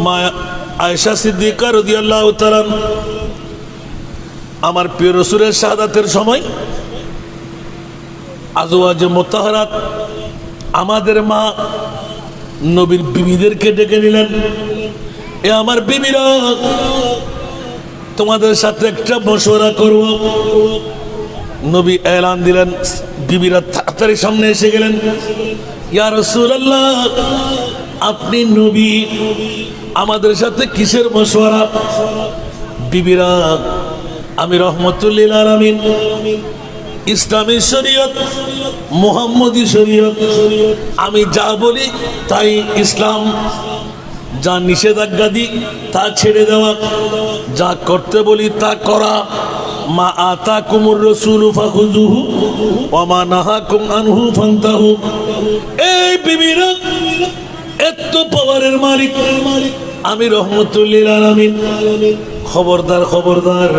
মা আয়েশা সিদ্দিকা রাদিয়াল্লাহু তাআলা আমার প্রিয় রাসূলের শাহাদাতের সময় আজওয়াজে মুতাহহারাত আমাদের মা নবীর বিবিদেরকে ডেকে নিলেন, এ আমার বিবিরা, তোমাদের সাথে একটা মশওয়ারা করব। নবী এলান দিলেন, বিবিরা তাড়াতাড়ি সামনে এসে গেলেন। ইয়া রাসূলুল্লাহ, আপনি নবী, আমাদের সাথে কিসের মশওয়ারা? বিবিরা, আমি রহমতুল লিল আলামিন, ইসলামী শরীয়ত, মুহাম্মদী শরীয়ত, আমি যা বলি তাই ইসলাম, যা নিষেধাজ্ঞা দিই তা ছেড়ে দেওয়া, যা করতে বলি তা করা। মা আতাকুমুর রাসূলু ফাখুযুহু ওয়া মা নাহাকুম আনহু ফান্তাহু। এই বিবিরা, এত পাওয়ারের মালিক আমি রহমতুল লিল আলামিন। খবরদার খবরদার,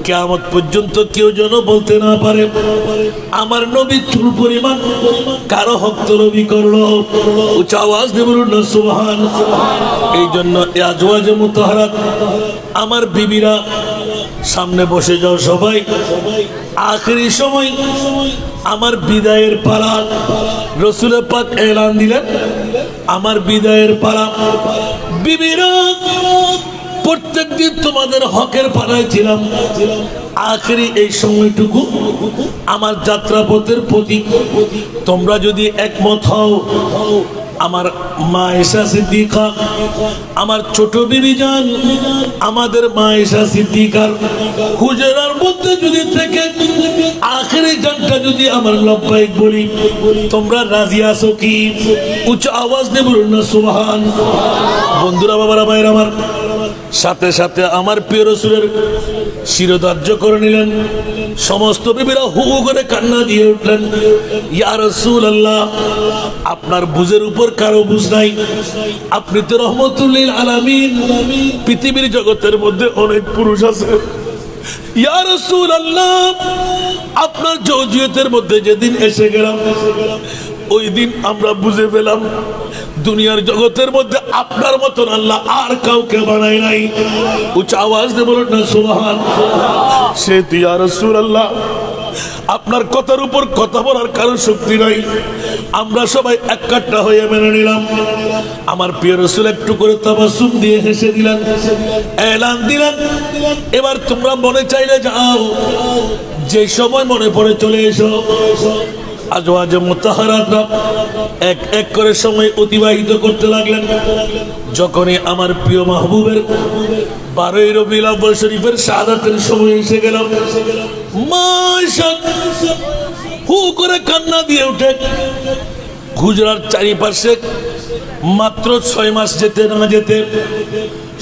কিয়ামত পর্যন্ত কেউ যেন বলতে না পারে আমার নবী চুল পরিমাণ কারো হক তলবি করলো। উচ্চ আওয়াজ দিয়ে বলুন না সুবহানাল্লাহ। এই জন্য আজওয়াজে মুতাহহারাত আমার বিবিরা, সামনে বসে যাও সবাই। আখেরি সময় আমার বিদায়ের পালা, রাসূল পাক এলান দিলেন আমার বিদায়ের পালা। বিবিরা, প্রত্যেকদিন তোমাদের হকের পালায় ছিলাম, আখেরি এই সময়টুকু আমার যাত্রাপথের প্রতীক। তোমরা যদি একমত হও, আমার মা আয়েশা সিদ্দিকা, আমার ছোট বিবি জান, আমাদের মা আয়েশা সিদ্দিকার হুজরার মধ্যে যদি থেকে আখেরি জানটা যদি আমার লব্বাইক বলি, তোমরা রাজি আছো কি? উচ্চ আওয়াজ দিয়ে বলুন না সুবহানাল্লাহ। বন্ধুরা, বাবারা, ভাইরা আমার, সাথে সাথে আমার প্রিয় রাসূলের শিরোধার্য করে নিলেন। সমস্ত বিবিরা হু হু করে কান্না দিয়ে উঠলেন। ইয়া রাসূলুল্লাহ, আপনার বুঝের উপর কারো বুঝ নাই, আপনি তো রহমতুল লিল আলামিন। পৃথিবীর জগতের মধ্যে অনেক পুরুষ আছে। ইয়া রাসূলুল্লাহ, আপনার জওজিয়তের মধ্যে যেদিন এসে গেলাম, ওই দিন আমরা বুঝে পেলাম দুনিয়ার জগতের মধ্যে আপনার মতন আল্লাহ আর কাউকে বানায় নাই। উচ্চ আওয়াজ দিয়ে বলুন না সুবহানাল্লাহ। সে ইয়া রাসূলুল্লাহ, আপনার কথার উপর কথা বলার কারো শক্তি নাই। আমরা সবাই এক কাট্টা হয়ে মেনে নিলাম। আমার প্রিয় রাসূল একটু করে তাবাসসুম দিয়ে হেসে দিলেন, এলান দিলেন, এবার তোমরা মনে চাইলে যাও, যে সময় মনে পড়ে চলে এসো। আজওয়াজে মুতাহহারাতরা এক এক করে সময় অতিবাহিত করতে লাগলেন। যখনই আমার প্রিয় মাহবুবের 12ই রবিউল আউয়াল শরীফের শাহাদাতের সময় এসে গেল, মা আয়েশা হু করে কান্না দিয়ে উঠে হুজরার চারিপাশে মাত্র 6 মাস যেতে না যেতে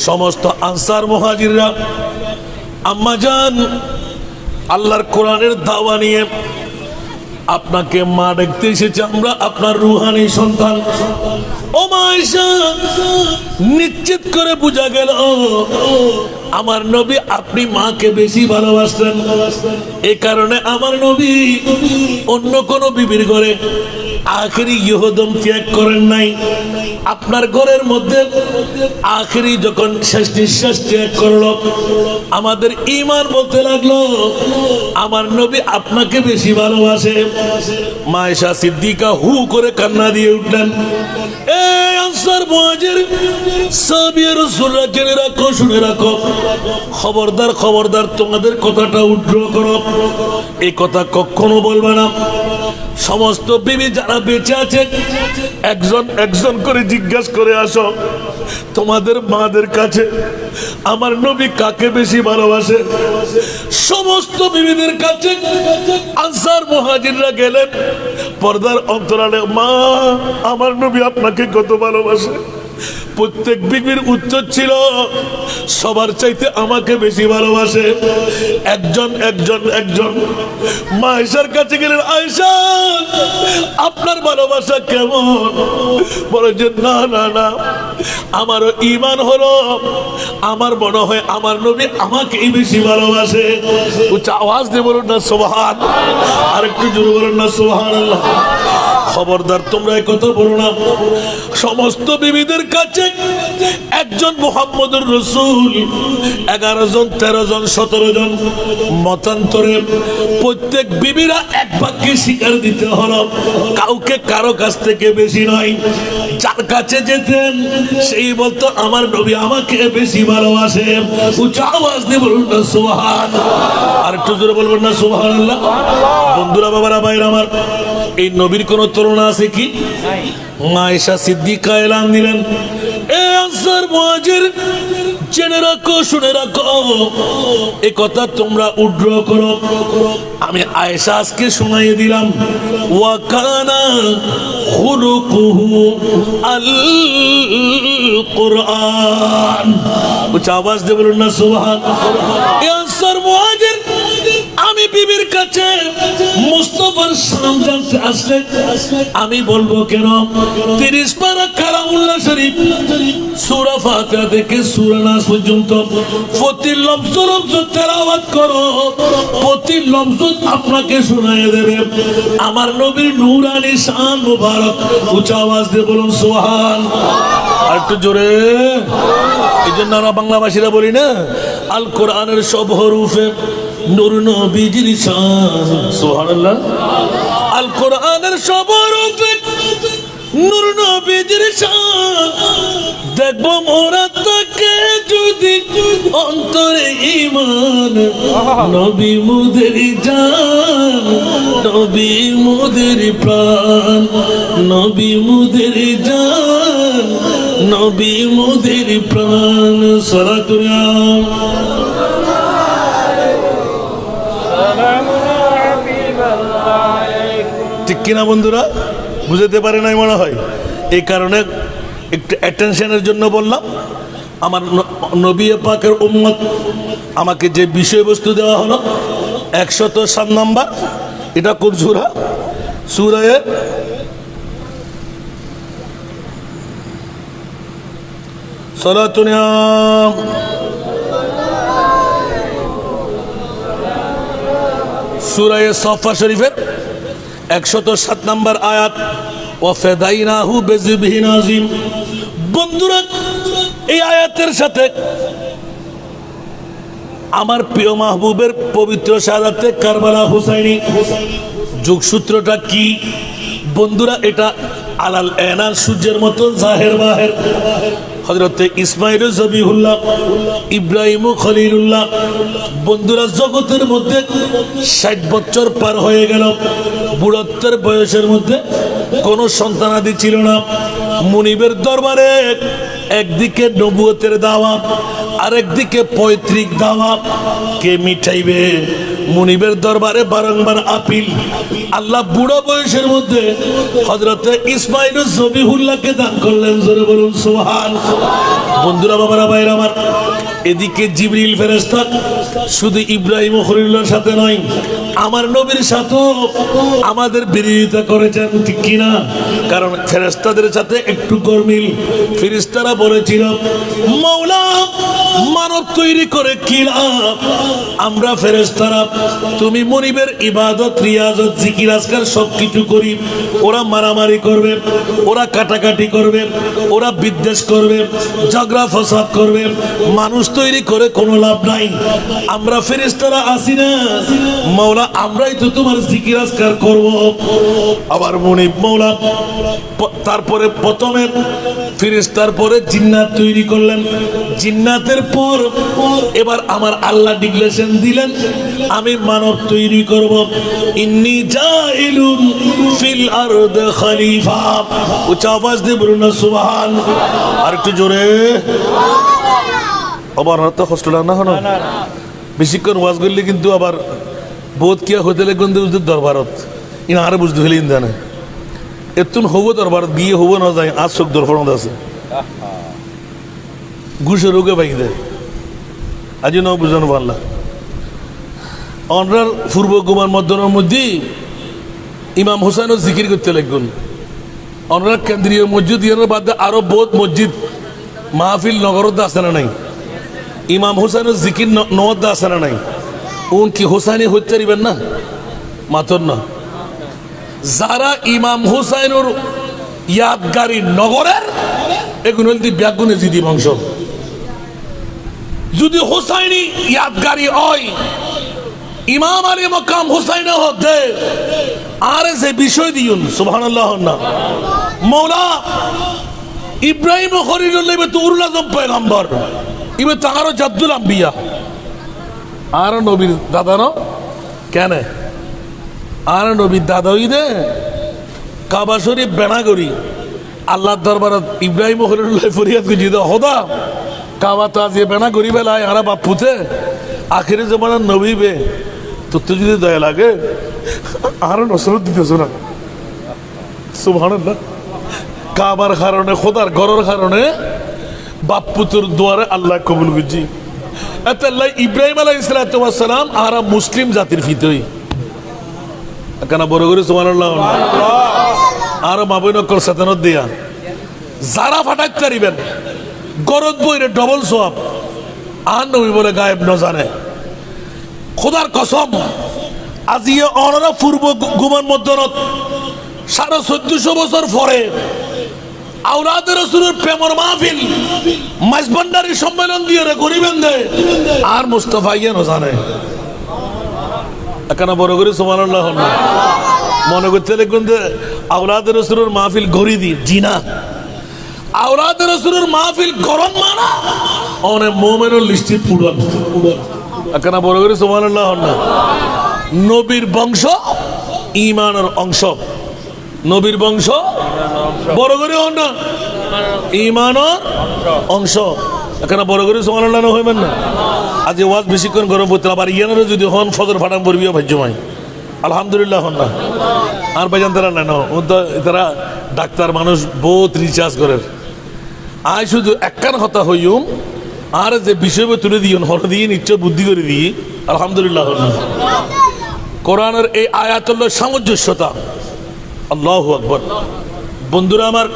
সমস্ত আনসার মুহাজিররা, আম্মা জান, আল্লাহর কোরআনের দাওয়া নিয়ে আপনাকে মা দেখতে এসেছে, আমরা আপনার রুহানি সন্তান। ও মা আয়েশা, নিশ্চিত করে বোঝা গেল আমার নবী আপনি মাকে বেশি ভালোবাসতেন। এই কারণে আমার নবী অন্য কোন বিবির ঘরে আখেরি ইহদম ত্যাগ করেন নাই। আপনার ঘরের মধ্যে আখেরি যখন শেষ নিঃশ্বাস ত্যাগ করলো, আমাদের ঈমান বলতে লাগলো আমার নবী আপনাকে বেশি ভালোবাসে। মা আয়েশা সিদ্দিকা হু করে কান্না দিয়ে উঠলেন। এই আনসার মুহাজির সাহাবী রাসূলরা জেনে রাখো, শুনে রাখো, খবরদার খবরদার, তোমাদের কথাটা উদ্র করো, এই কথা কখনো বলবে না। সমস্ত বিবি যারা বেঁচে আছে একজন একজন করে জিজ্ঞাসা করে আসো, তোমাদের মাদের কাছে আমার নবী কাকে বেশি ভালোবাসে। সমস্ত বিবিদের কাছে আনসার মুহাজিররা গেলেন, পর্দার অন্তরালে, মা আমার নবী আপনাকে কত ভালোবাসে। প্রত্যেক বিবির উত্তর ছিল সবার চাইতে আমাকে বেশি ভালোবাসে। একজন একজন একজন মা আয়েশার কাছে গেলেন, আয়েশা আপনার ভালোবাসা কেমন? বলে যে না না না, আমারও ঈমান হলো, আমার মনে হয় আমার নবী আমাকেই বেশি ভালোবাসে। উচ্চ আওয়াজ দিয়ে বলুন না সুবহানাল্লাহ, আর একটু জোরে বলুন না সুবহানাল্লাহ। খবরদার তোমরা এই কথা বলো না। সমস্ত বিবিদের কাছে একজন মুহাম্মদুর রাসূল, 11 জন 13 জন 17 জন মতান্তরে প্রত্যেক বিবিরা এক বাক্যে স্বীকার দিতে হলো, কাউকে কারো কাছ থেকে বেশি নয়। যার কাছে যেতেন সেই বলতো আমার নবী আমাকে বেশি ভালোবাসে। উচ্চ আওয়াজ দিয়ে বলুন না সুবহানাল্লাহ। আর একটু জোরে বলবেন না সুবহানাল্লাহ। বন্ধুরা, বাবারা, ভাইরা আমার, এই নবীর কোন তুলনা আছে কি? আয়েশা সিদ্দিকা এলান দিলেন, এ আনসার মুহাজির, জেনে রাখো, শুনে রাখো, এই কথা তোমরা উড্র করো। আমি আয়েশা আজকে শোনাই দিলাম, ওয়া কানা খুলুকুহু আল কুরআন। উচ্চ আওয়াজ দিয়ে বলুন না সুবহানাল্লাহ। এ আনসার মুহাজির, আমি বিবির কাছে মুস্তাফার সালাম জানতে আসলে আমি বলবো কেন? 30 পারা কালামুল্লাহ শরীফ সূরা ফাতিহা থেকে সূরা নাস পর্যন্ত প্রতি লফজ লফজ তেলাওয়াত করো, প্রতি লফজ আপনাকে শোনায় দেবে আমার নবীর নূরানি শান মুবারক। উচ্চ আওয়াজ দিয়ে বলুন সুবহানাল্লাহ। আর একটু জোরে। এই জন্য আমরা বাংলাভাষীরা বলি না, আল কোরআনের সব হরফে নূর নবীজির শান। সুবহানাল্লাহ। আল কোরআনের সব হরফে নূর নবীজির শান। দেখবো মোরা তাকে যদি অন্তরে ঈমান, নবী মুদের জান, নবী মুদের প্রাণ, নবী মুদের জান, নবী মুদের প্রাণ। সালাতুল্লাহ। ঠিক কিনা বন্ধুরা? বুঝতে পারে নাই মনে হয়। এই কারণে একটু অ্যাটেনশনের জন্য বললাম। আমার নবী পাকের উম্মত, আমাকে যে বিষয়বস্তু দেওয়া হলো 107 নম্বর, এটা কোন সূরা? সূরা সালাতুন সূরা সাফা শরীফের 107 নম্বর আয়াত, ওয়াফাদাইনাহু বিযিবহিন আযীম। বন্ধুরা, এই আয়াতের সাথে আমার প্রিয় মাহবুবের পবিত্র শাহাদাতে কারবালা হুসাইনি যোগসূত্রটা কি? বন্ধুরা, এটা আলাল এনার সূর্যের মতো জাহের বাহের। হযরতে ইসমাইল জবিহুল্লাহ, ইব্রাহিম খলিলুল্লাহ। বন্ধুরা, জগতের মধ্যে 60 বছর পার হয়ে গেল, বুড়ত্বের বয়সের মধ্যে কোনো সন্তানাদি ছিল না। মুনিবের দরবারে একদিকে নবুয়তের দাওয়া, আরেকদিকে পৈতৃক দাওয়া, কে মিটাইবে? মুনিবের দরবারে বারংবার আপিল। আল্লাহ বুড়ো বয়সের মধ্যে হযরতে ইসমাইল জবিহুল্লাহকে দান করলেন। জোরে বলুন সুবহানাল্লাহ। বন্ধুরা, বাবারা, ভাইরা আমার, এদিকে জিবরিল ফেরেশতা শুধু ইব্রাহিম ও খলিলুল্লাহর সাথে নয়, আমার নবীর সাথেও আমাদের বিরোধিতা করেছেন। ঠিক কিনা? কারণ ফেরেশতাদের সাথে একটু গরমিল। ফেরেশতারা বলেছিল, মাওলা মানব তৈরি করে কি লাভ? আমরা ফেরেশতারা তুমি মুনিবের ইবাদত, রিয়াজত, জিকির, আজকার সবকিছু করি, ওরা মারামারি করবে, ওরা কাটাকাটি করবে, ওরা বিদ্বেষ করবে, ঝগড়া ফসাদ করবে, মানুষ তৈরি করে কোনো লাভ নাই। আমরা ফেরেশতারা আসি না, মাওলা আমরাই তো তোমার জিকির আজকার করব। আবার মুনিব মাওলা তারপরে প্রথমে ফেরেশতার পরে জিন্নাত তৈরি করলেন। জিন্নাতের পর এবার আমার আল্লাহ ডিক্লেরেশন দিলেন, আমি মানব তৈরি করব। ইন্নী জাইলুন ফিল আরদ খলিফা। উচ্চ আওয়াজ দিয়ে বলুন না সুবহানাল্লাহ। আর একটু জোরে। আবার তো কষ্টটা না হলো, বেশিক্ষণ ওয়াজ করলে কিন্তু আবার বোধ কিয়া হইতে গন্ধে বুঝতে দরবারত ইনা আরে বুঝতে হইলে ইন্দা না এতুন হবো দরবারত গিয়ে হবো না যায়। আজ চোখ দরফরত আছে ঘুষে রোগে পাই দেয় আজ ন বুঝানো পারলা। অনরার পূর্ব কুমার মধ্যনের মধ্যে ইমাম হুসাইনও জিকির করতে লাগবেন। অনরার কেন্দ্রীয় মসজিদ ইয়ার বাদে আরো বহুত মসজিদ মাহফিল নগরত আছে না নাই? ইমাম হুসাইনের জিকির নদ আছে না নাই? উন কি হুসাইনি হইতে পারিবেন না? মাতর না। যারা ইমাম হুসাইনের ইয়াদগারি নগরের এগুলো হল ব্যাগুনে জিদি বংশ। যদি হোসাইনি ইয়াদগারি হয়, ইমাম আলী মকাম হোসাইন হতে আর যে বিষয় দিউন সুবহানাল্লাহ না মৌলা ইব্রাহিম খলিলুল্লাহ ইবে তো উরুল আজম পয়গম্বর, ইবে তো আরো জাদ্দুল আম্বিয়া, আর নবীর দাদা ন কেন, আর নবীর দাদা ওই দে কাবা শরীফ বেনা করি আল্লাহর দরবারত ইব্রাহিম খলিলুল্লাহ ফরিয়াদ করে জিদা হদা কাবা তো আজ বেনা করি বেলায় আর বাপুতে আখিরে জমানার নবী বে তোর তো যদি দয়া লাগে আর নসরত দিতেছ না সুবহানাল্লাহ। কাবার কারণে খোদার ঘরের কারণে বাপুতুর দুয়ারে আল্লাহ কবুল করছি। এত আল্লাহ ইব্রাহিম আলাইহিস সালাম আর মুসলিম জাতির ফিতই কেন বড় করে সুবহানাল্লাহ। আর মাবই নকল সাতানত দিয়া যারা ফাটাইতে পারিবেন গরদ বইরে ডবল সোয়াব আর নবী বলে গায়েব ন জানে। খোদার কসম আজিয়ে অনরা পূর্ব গুমান মধ্যনত 1450 বছর পরে আওলাদের রাসূলের প্রেমর মাহফিল মাইজভান্ডারি সম্মেলন দিয়ে রে করিবেন দে আর মুস্তাফা ইয়ে ন জানে। এখানে বড় করে সুবহানাল্লাহ মনে করতে দেখুন যে আওলাদের রাসূলের মাহফিল গড়ি দি জিনা আওলাদের রাসূলের মাহফিল গরম মানা অনেক মুমিনের লিস্টে পুরন এখানে বড় করে সুবহানাল্লাহ না। নবীর বংশ ঈমানের অংশ, নবীর বংশ বড় করে হন না ঈমানের অংশ। এখানে বড় করে সুবহানাল্লাহ না হইবেন না। আজ ওয়াজ বেশিক্ষণ গরম পড়তে আবার ইয়ানের যদি হন ফজর ফাটাম পড়বিও ভাজ্যময় আলহামদুলিল্লাহ হন না। আর ভাইজান তারা না তারা ডাক্তার মানুষ বহুত রিচার্জ করেন। আয় শুধু একখান কথা হইম আর যে বিষয় তুলে দিই হর দিয়ে নিশ্চয় বুদ্ধি করে দিই আলহামদুলিল্লাহ। কোরআনের এই আয়াতুল্লাহ সামঞ্জস্যতা আল্লাহু আকবার। বন্ধুরা আমার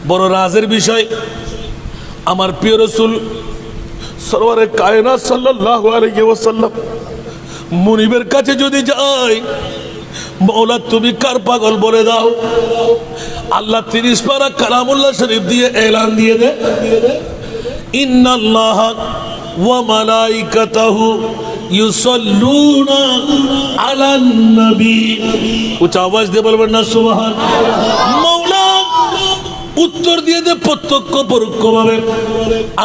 বড় রাজের বিষয় আমার প্রিয় রাসূল সরওয়ারে কায়নাত সাল্লাল্লাহু আলাইহি ওয়াসাল্লাম মুনিবের কাছে যদি যাই মৌলা তুমি কার পাগল বলে দাও। আল্লাহ 30 পারা কালামুল্লাহ শরীফ দিয়ে এলান দিয়ে দে ইন্নাল্লাহ ওয়া মালাইকাতাহু ইউসাল্লুনা আলান নবী। উচ্চ আওয়াজ দিয়ে বলবেন না সুবহান। মৌলা উত্তর দিয়ে দে প্রত্যক্ষ পরোক্ষভাবে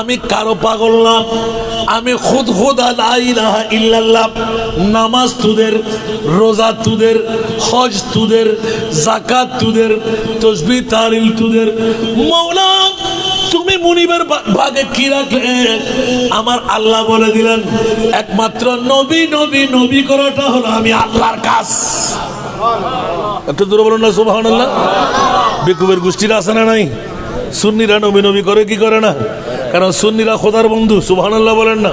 আমি কারো পাগল না, আমি খুদ খোদা লা ইলাহা ইল্লাল্লাহ। নামাজ তুদের, রোজা তুদের, হজ তুদের, যাকাত তুদের, তাসবিহ তাহলিল তুদের। মওলা তুমি মুনিবের ভাগে কি রাখলে? আমার আল্লাহ বলে দিলেন একমাত্র নবী নবী নবী করাটা হলো আমি আল্লাহর কাজ। একটু দূরে বলুন না সুবহানাল্লাহ। বেকুবের গোষ্ঠীরা আছে না নাই? সুন্নিরা নবী নবী করে কি করে না? কারণ সুন্নিরা খোদার বন্ধু সুবহানাল্লাহ বলেন না।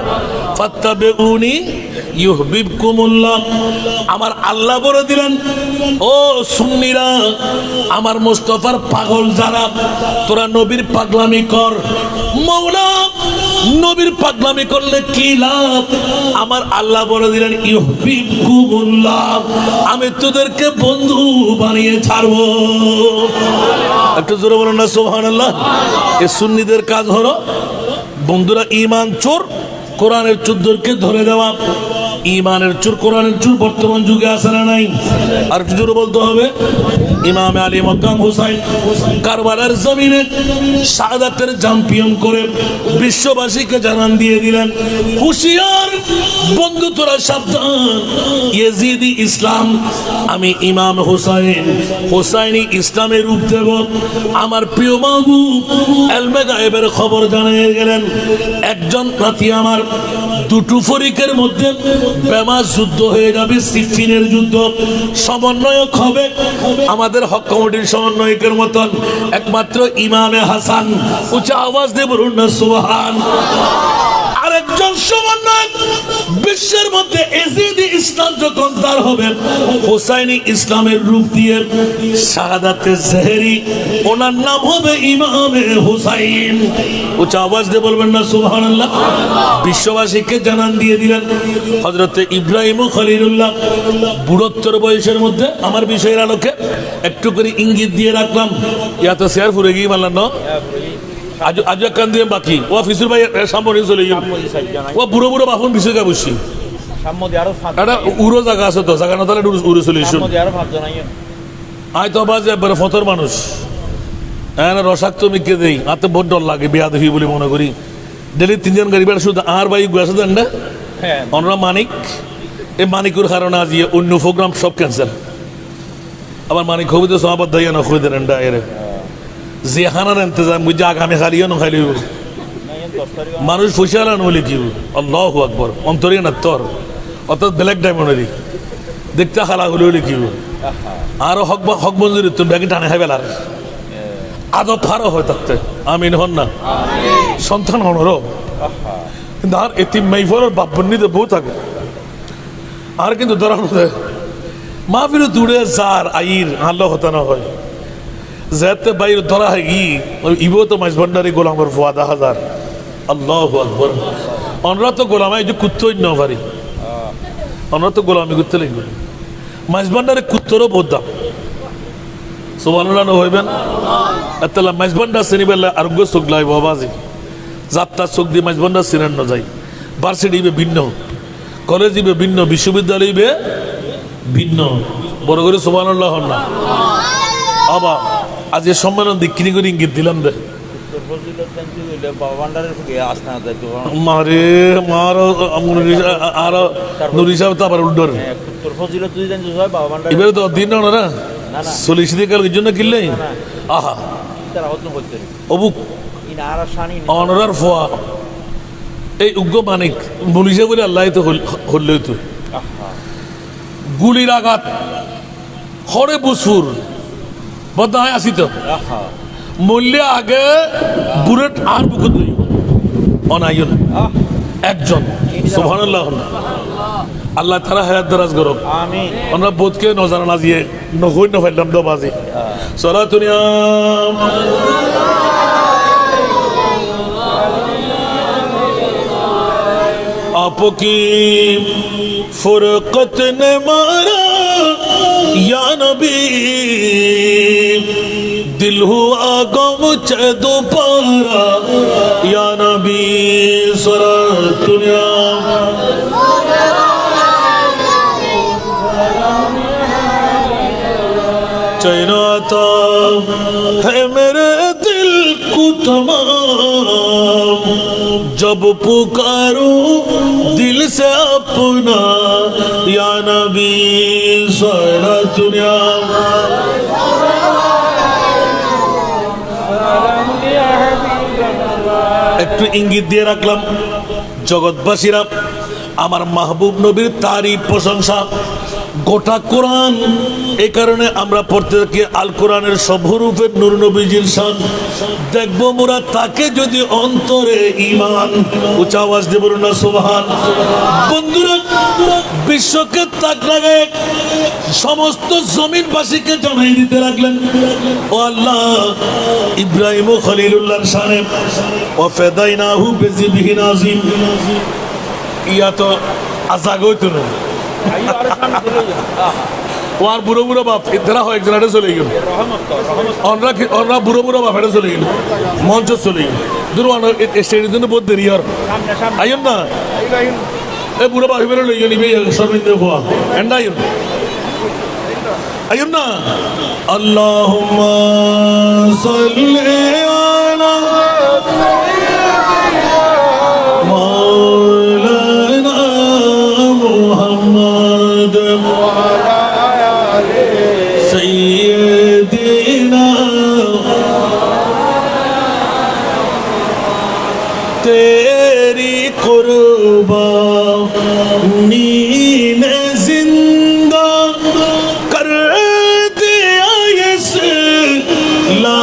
ফাত্তাবিউনি ইউহিব্বুকুমুল্লাহ। আমার আল্লাহ বলে দিলেন ও সুন্নিরা আমার মুস্তাফার পাগল যারা তোরা নবীর পাগলামি কর। মওলা নবীর পাগলামি করলে কি লাভ? আমার আল্লাহ বলে দিলেন ইউহিব্বুকুমুল্লাহ, আমি তোদেরকে বন্ধু বানিয়ে ছাড়বো। একটু জোরে বলুন না সুবহানাল্লাহ। এই সুন্নিদের কাজ হলো বন্ধুরা ঈমান চোর কোরআনের চোরদেরকে ধরে দেওয়া। ঈমানের চোর কোরআনের চোর বর্তমান যুগে আছে না নাই? আর একটু জোরে বলতে হবে ইমাম আলী মকাম হুসাইন কারবালার জমিনে শাহাদাতের চ্যাম্পিয়ন করে বিশ্ববাসীকে জানান দিয়ে দিলেন হুঁশিয়ার বন্ধু তোরা সাবধান, ইয়েজিদি ইসলাম আমি ইমাম হুসাইন হুসাইনি ইসলামের রূপ দেব। আমার প্রিয় মাহবুব ইলমে গায়েবের খবর জানিয়ে গেলেন একজন রাতি আমার দুটো ফরিকের মধ্যে বেমাস যুদ্ধ হয়ে যাবে, সিফিনের যুদ্ধ। সমন্বয়ক হবে আমাদের হক কমিটির সমন্বয়কের মতন একমাত্র ইমামে হাসান। উচ্চ আওয়াজ দিয়ে বলুন না সুবহান। আরেকজন সমন্বয়ক বিশ্বের মধ্যে এজিদি ইসলাম যখন তার হবে হুসাইনি ইসলামের রূপ দিয়ে শাহাদাতে জেহেরি, ওনার নাম হবে ইমামে হুসাইন। উচ্চ আওয়াজ দিয়ে বলবেন না সুবহানাল্লাহ। বিশ্ববাসীকে জানান দিয়ে দিলেন হযরতে ইব্রাহিম খলিলুল্লাহ বুড়োত্তর বয়সের মধ্যে। আমার বিষয়ের আলোকে একটু করে ইঙ্গিত দিয়ে রাখলাম, ইয়া তো শেয়ার ফুরে গিয়ে মানলাম না আজ কান দিয়ে বাকি ও ফিসুর ভাই সামনে চলে গেল ও বুড়ো বুড়ো বাপন বিষয় কা বসছি একটা উড়ো জায়গা আছে তো জায়গা না তাহলে উড়ে চলে এসো আয় তো বাজে একবারে ফতর মানুষ হ্যাঁ রসাক্ত মিকে দেই আতে বহুত ডর লাগে বিয়া দেখি বলে মনে করি ডেলি তিনজন গাড়ি বেড়া শুধু আর ভাই আছে দেন না অনরা মানিক এই মানিকুর কারণে আজ অন্য প্রোগ্রাম সব ক্যান্সেল আবার মানিক হবি তো সমাবাদ দাইয়া না খুঁজে দেন ডায়ের যে হানার ইন্তজাম বুঝে আগামী খালিও না খাইলি মানুষ ফুসিয়ালা নলি কি আল্লাহু আকবার অন্তরে না তোর অর্থাৎ ব্ল্যাক ডায়মন্ডেরই দেখতে খালা হলে কি আরো হক মঞ্জুরি তুমি ব্যাগে টানে খাইবে আর আদত হারও হয় থাকতে আমিন হন না সন্তান হনরও কিন্তু আর এতিম মাইফরের বাপ বন্নিতে বউ থাকে আর কিন্তু ধরা মাহফিল দূরে যার আইর আল্লাহ হতানো হয় যেতে বাইর ধরা হয় ই ইবো তো মাইজ ভান্ডারি গোলামের ফুয়াদা হাজার আল্লাহু আকবার অনরা তো গোলামাই যে কুত্তই ন পারি অনরা তো গোলামি করতে লাগবে মাইজ ভান্ডারে কুত্তরও বহুত দাম সুবহানাল্লাহ হইবেন আত্তালা মাইজ ভান্ডার শ্রেণী বেলা আরোগ্য চোখ লাই বাবাজি যাত্রা চোখ দিয়ে মাইজ ভান্ডার শ্রেণী ন যায় ভার্সিটি ইবে ভিন্ন কলেজ ইবে ভিন্ন বিশ্ববিদ্যালয় ইবে ভিন্ন বড় করে সুবহানাল্লাহ হন না আবা আজ এ সম্মেলন দিকিনি করে ইঙ্গিত দিলাম দে মারে মার আর নুরি সাহেব তো আবার উল্টোর এবারে তো দিন না চল্লিশ দিকে কাল জন্য কিনলে আহা অবুক অনরার ফোয়া এই উগ্র মানিক পুলিশে বলে আল্লাহ তো হলে তো গুলির আঘাত হরে বুসুর বদায় আসি তো মূল্য আগে বুলেট আর বুকুত নেই অনায়ন একজন সুবহানাল্লাহ আল্লাহ তারা হায়াত দারাজ করুক আমিন আমরা বোধকে নজর না দিয়ে নহই না ফেললাম তো বাজি সালাতুনিয়া आपकी फुरकत ने मारा या नबी दिल हुआ गम चे दोबारा या नबी सरा दुनिया चैनाता है मेरे दिल को तमाम जब पुकारो दिल से अपना या नबी सारा दुनिया একটু ইঙ্গিত দিয়ে রাখলাম জগৎবাসীরা আমার মাহবুব নবীর তারিফ প্রশংসা গোটা কোরআন এই কারণে আমরা পড়তে থাকি আল কোরআনের সবরূপের নূর নবীজির শান দেখবো মোরা তাকে যদি অন্তরে ঈমান উচ্চ আওয়াজ দিয়ে বলুন না সুবহান বন্ধুরা বিশ্বকে তাক লাগায় সমস্ত জমিনবাসীকে জানাই দিতে লাগলেন ও আল্লাহ ইব্রাহিম ও খলিলুল্লাহর শানে ও ফাদাইনাহু বিযিবহিন আযীম ইয়া তো আজাগইতো না ওর বুড়ো বুড়ো বাপ এরা হয় একজনে চলে গেল অনরা বুড়ো বুড়ো বাপ এটা চলে গেল মঞ্চ চলে গেল দূর স্টেডিয়াম জন্য বহুত দেরি আর আইন না এ বুড়ো বাপ এবারে লই গেলি শর্মিন্দে হওয়া এন্ড আইন না আল্লাহুম্মা সাল্লি আলা तेरी कुर्बानी ने जिंदा कर दिया इस्लाम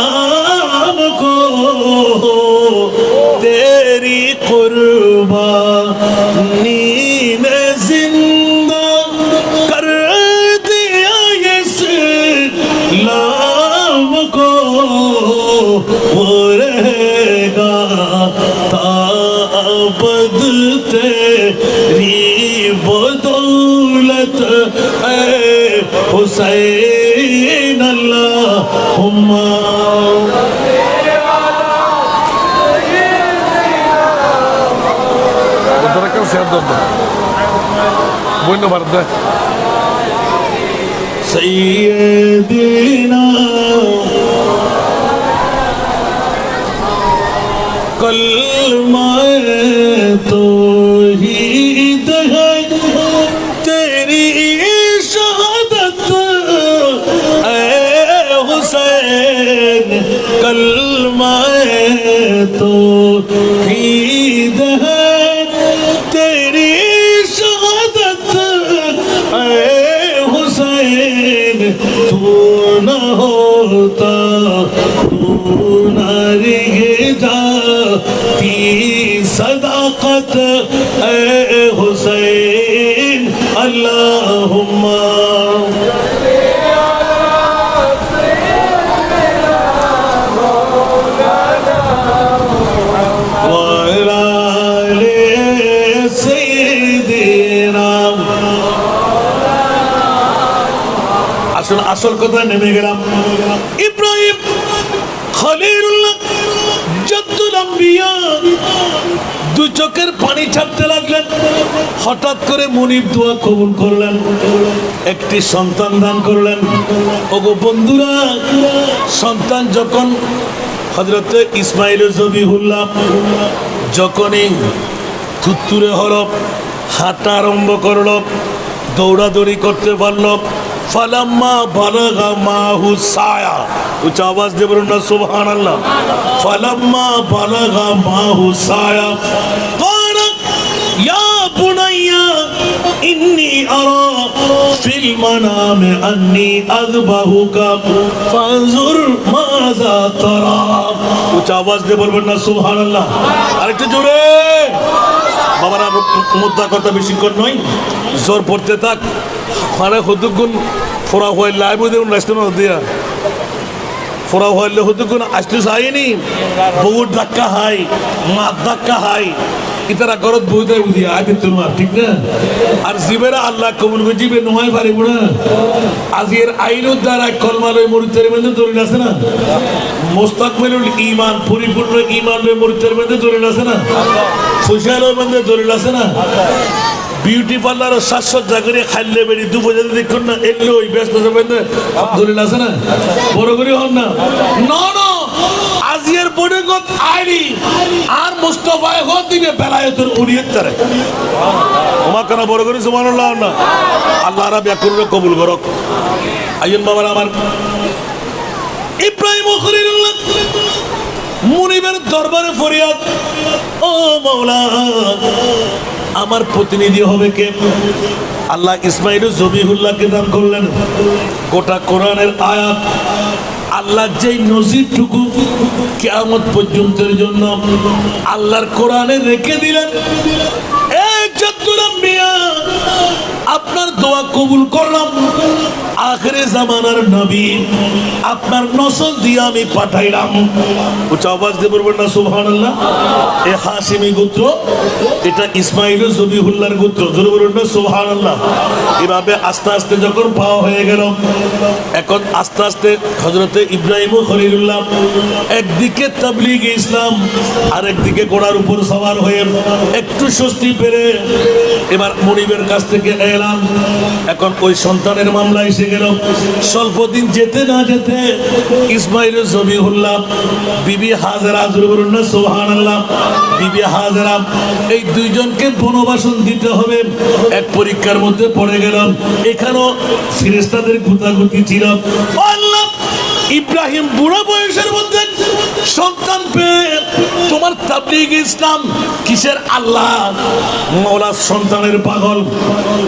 को तेरी कुर्बानी ने जिंदा कर दिया इस्लाम को वो रहेगा ताबद तेरी बदौलत ऐ हुसैन अल्लाहुम्मा ধন্যবাদ सैयदना कलमा तौहीद है तेरी शहादत ऐ हुसैन कलमा तौहीद है तेरी शहादत ऐ हुसैन तू न होता तू न रह जाती सदाकत ऐ हुसैन अल्लाहुम्मा আসল কথা নেমে গেলাম ইব্রাহিম খলিলুল্লাহ জাদ্দুল আম্বিয়া দুই চোখের পানি ছাড়তে লাগলেন হঠাৎ করে মুনিব দোয়া কবুল করলেন একটি সন্তান দান করলেন ওগো বন্ধুরা সন্তান যখন হযরত ইসমাঈল জবিহুল্লাহ যখনই থুত্তুরে হলো হাঁটা আরম্ভ করলো দৌড়াদৌড়ি করতে পারলো ফালাম্মা বালাগা মাহু সায়া উচ্চ আওয়াজ দিয়ে বলুন না সুবহানাল্লাহ ফালাম্মা বালাগা মাহু সায়া ক্বালা ইয়া বুনাইয়া ইন্নী আরা ফিল মানামি আন্নী আযবাহুকা ফানজুর মাযা তারা উচ্চ আওয়াজ দিয়ে বলবেন না সুবহানাল্লাহ আরেকটু জোরে বাবারা মুদ্রা কথা বেশিক্ষণ নয় জোর পড়তে থাক মানে হতুগুন ফোরা হইলে আইব দেখুন রাস্তা দিয়া ফোরা হইলে হতুগুন আসতে চাইনি বহুত ধাক্কা হাই মাত ধাক্কা হাই ইতারা গরত বইতে দিয়া আগে তোমার ঠিক না আর জীবেরা আল্লাহ কবুল করে জীবে নয় পারিব না আজকের আইনের দ্বারা কলমালয় মরিতের মধ্যে দলিল আছে না মুস্তাকমিলুল ঈমান পরিপূর্ণ ঈমান মরিতের মধ্যে দলিল আছে না ফুশালের মধ্যে দলিল আছে না বিউটি পার্লার সাজসজ্জা করে খাইলে বেরি দুপুরে দেখুন না এগুলো ওই ব্যস্ত দলিল আছে না বড় করে হন না না আজিয়ার বড়গত আইরি আর মুস্তাফায়ে হত দিবে বেলায়েতের উরিয়ত তারে ওমা কেন বড় করে সুবহানাল্লাহ না আল্লাহ রাব্বি করবে কবুল করক আইন বাবার আমার ইব্রাহিম খলিলুল্লাহ মুনিবের দরবারে ফরিয়াদ ও মাওলা আমার প্রতিনিধি হবে কে আল্লাহ ইসমাঈল জবিহুল্লাহকে দান করলেন গোটা কোরআনের আয়াত আল্লাহ যেই নজিরটুকু কিয়ামত পর্যন্তের জন্য আল্লাহর কোরআনে রেখে দিলেন এই জাদ্দুল আম্বিয়া আপনার দোয়া কবুল করলাম আখিরে জামানার নবী আপনার নসল দিয়ে আমি পাঠাইলাম উচ্চ আওয়াজ দিয়ে বলবেন না সুবহানাল্লাহ এ হাশিমি গোত্র এটা ইসমাঈল জবিহুল্লাহর গোত্র জোরে বলুন না সুবহানাল্লাহ এভাবে আস্তে আস্তে যখন পাওয়া হয়ে গেল এখন আস্তে আস্তে হযরতে ইব্রাহিম খলিলুল্লাহ একদিকে তাবলীগ ইসলাম আর একদিকে ঘোড়ার উপর সওয়ার হয়ে একটু স্বস্তি পেরে এবার মুনিবের কাছ থেকে এলাম এখন ওই সন্তানের মামলা এসে গেল স্বল্প দিন যেতে না যেতে ইসমাঈল জবিহুল্লাহ বিবি হাজেরা জোরে বলুন না সুবহানাল্লাহ বিবি হাজেরা এই দুইজনকে বনবাসন দিতে হবে এক পরীক্ষার মধ্যে পড়ে গেলাম এখানেও ফেরেশতাদের গুতাগুতি ছিল আল্লাহ ইব্রাহিম বুড়ো বয়সের মধ্যে সন্তান পেয়ে তোমার তাবলীগ ইসলাম কিসের আল্লাহ মাওলা সন্তানের পাগল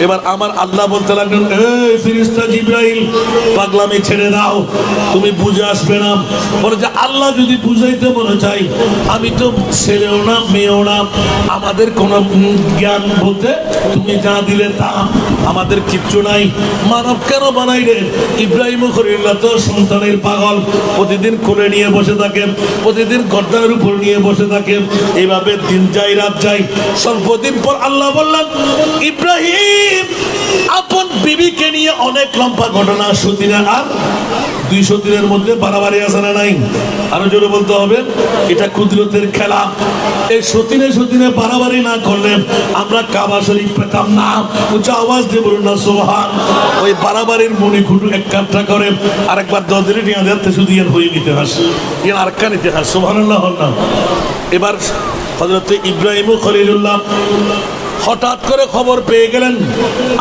এবার আমার আল্লাহ বলতে লাগলেন এই ফেরেশতা জিবরাইল পাগলামি ছেড়ে দাও তুমি বুঝে আসবে না বলে যে আল্লাহ যদি বুঝাইতে মনে চাই আমি তো ছেলেও না মেয়েও না আমাদের কোনো জ্ঞান বলতে তুমি যা দিলে তা আমাদের কিচ্ছু নাই মানব কেন বানাইলে ইব্রাহিম খলিলুল্লাহ তো সন্তানের পাগল প্রতিদিন কোলে নিয়ে বসে থাকে প্রতিদিন গর্দানের উপর নিয়ে বসে থাকে এইভাবে দিন যায় রাত যায়। স্বল্পদিন পর আল্লাহ বললেন, ইব্রাহিম আপন বিবিকে নিয়ে অনেক লম্বা ঘটনা, সতীনের আর 200 দিনের মধ্যে বাড়াবাড়ি আছে না নাই? আরো জোরে বলতে হবে, এটা কুদরতের খেলা। এই সতীনে বাড়াবাড়ি না করলে আমরা কাবা শরীফ পেতাম না। উঁচা আওয়াজ দিয়ে বলুন না সুবহান। ওই বাড়াবাড়ির মনি খুঁটু এক কাটটা করে আরেকবার 10 দিনে নিয়ে দেখতে শুধু ইয়ার হয়ে নিতে হাস, ইয়ার আরেকটা নিতে হাস, সুবহানাল্লাহ। এবার হযরত ইব্রাহিম খলিলুল্লাহ হঠাৎ করে খবর পেয়ে গেলেন,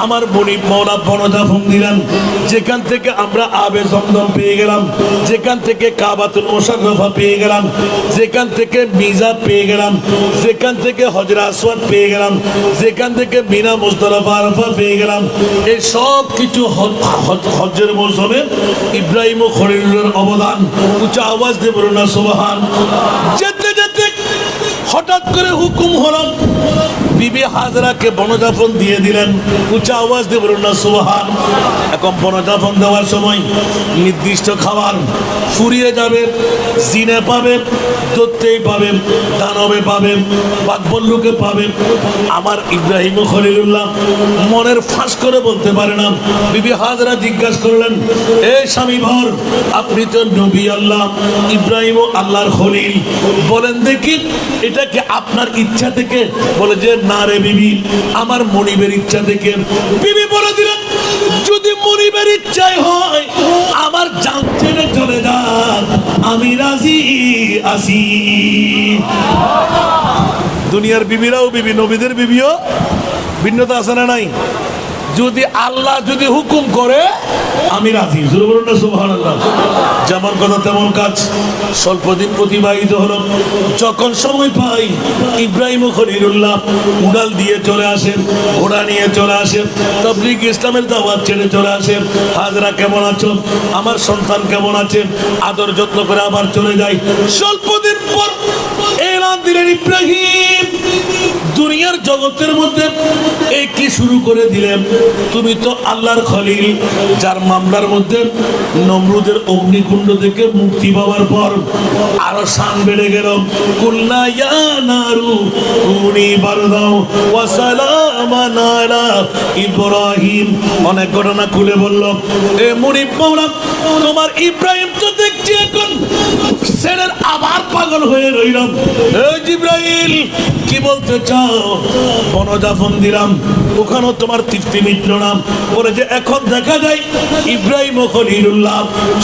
আমার মনিব মওলা বনজা ফোন দিলেন, যেখান থেকে আমরা আবে জমজম পেয়ে গেলাম, যেখান থেকে কাবাতুল মুশাররফা পেয়ে গেলাম, যেখান থেকে মিজা পেয়ে গেলাম, যেখান থেকে হজরে আসওয়াদ পেয়ে গেলাম, যেখান থেকে মিনা মুজদালিফা আরাফা পেয়ে গেলাম, এই সব কিছু হজ্জের মৌসুমে ইব্রাহিম ও খলিলুল্লাহর অবদান। উচ্চ আওয়াজ দিয়ে বলুন না সুবহান। যেতে যেতে হঠাৎ করে হুকুম হলো, বিবি হাজরাকে বনজাফন দিয়ে দিলেন। উঁচা আওয়াজ দিয়ে বলুন না সুবহান। এখন বনজাফন দেওয়ার সময় নির্দিষ্ট খাবার, ফুরিয়ে যাবে, জিনে পাবে, দত্তেই পাবে, দানবে পাবে, বাকবল্লুকে পাবে। আমার ইব্রাহিম খলিলুল্লাহ মনের ফাঁস করে বলতে পারে না। বিবি হাজরা জিজ্ঞাসা করলেন, এ স্বামী ভর, আপনি তো নবী আল্লাহ, ইব্রাহিম আল্লাহর খলিল, বলেন দেখি এটা কি আপনার ইচ্ছা থেকে? বলে যে না রে বিবি, আমার মনিবের ইচ্ছা থেকে। বিবি বলে দিলেন, যদি মনিবের ইচ্ছাই হয় আমার জান ছেড়ে চলে যান, আমি রাজি আছি। দুনিয়ার বিবিরাও বিবি, নবীদের বিবিও ভিন্নতা আছে না নাই? যদি আল্লাহ যদি হুকুম করে আমি রাজি, সুবহানাল্লাহ। যেমন কথা তেমন কাজ। স্বল্প দিন অতিবাহিত হলো, যখন সময় পাই ইব্রাহিম খলিলুল্লাহ উড়াল দিয়ে চলে আসেন, ঘোড়া নিয়ে চলে আসেন, তাবলীগ ইসলামের দাওয়াত ছেড়ে চলে আসেন। হাজরা কেমন আছো, আমার সন্তান কেমন আছে, আদর যত্ন করে আবার চলে যায়। স্বল্প দিন পর এলান দিলেন, ইব্রাহিম দুনিয়ার জগতের মধ্যে এই কি শুরু করে দিলেন? তুমি তো আল্লাহর খলিল, যার মামলার মধ্যে নমরুদের অগ্নিকুণ্ড থেকে মুক্তি পাওয়ার পর আরো শান বেড়ে গেল। কুল্লা ইয়া নারু কুনি বারদাও ওয়া সালামান আলা ইব্রাহিম। অনেক ঘটনা খুলে বলল। এ মুনিব মাওলা, তোমার ইব্রাহিম তো দেখছি এখন ছেলের আবার পাগল হয়ে রইল। এই জিবরাইল, কি বলতে চাও? বনজাফন দিলাম, ওখানেও তোমার তৃপ্তি মিটল না। বলে যে এখন দেখা যায় ইব্রাহিম খলিলুল্লাহ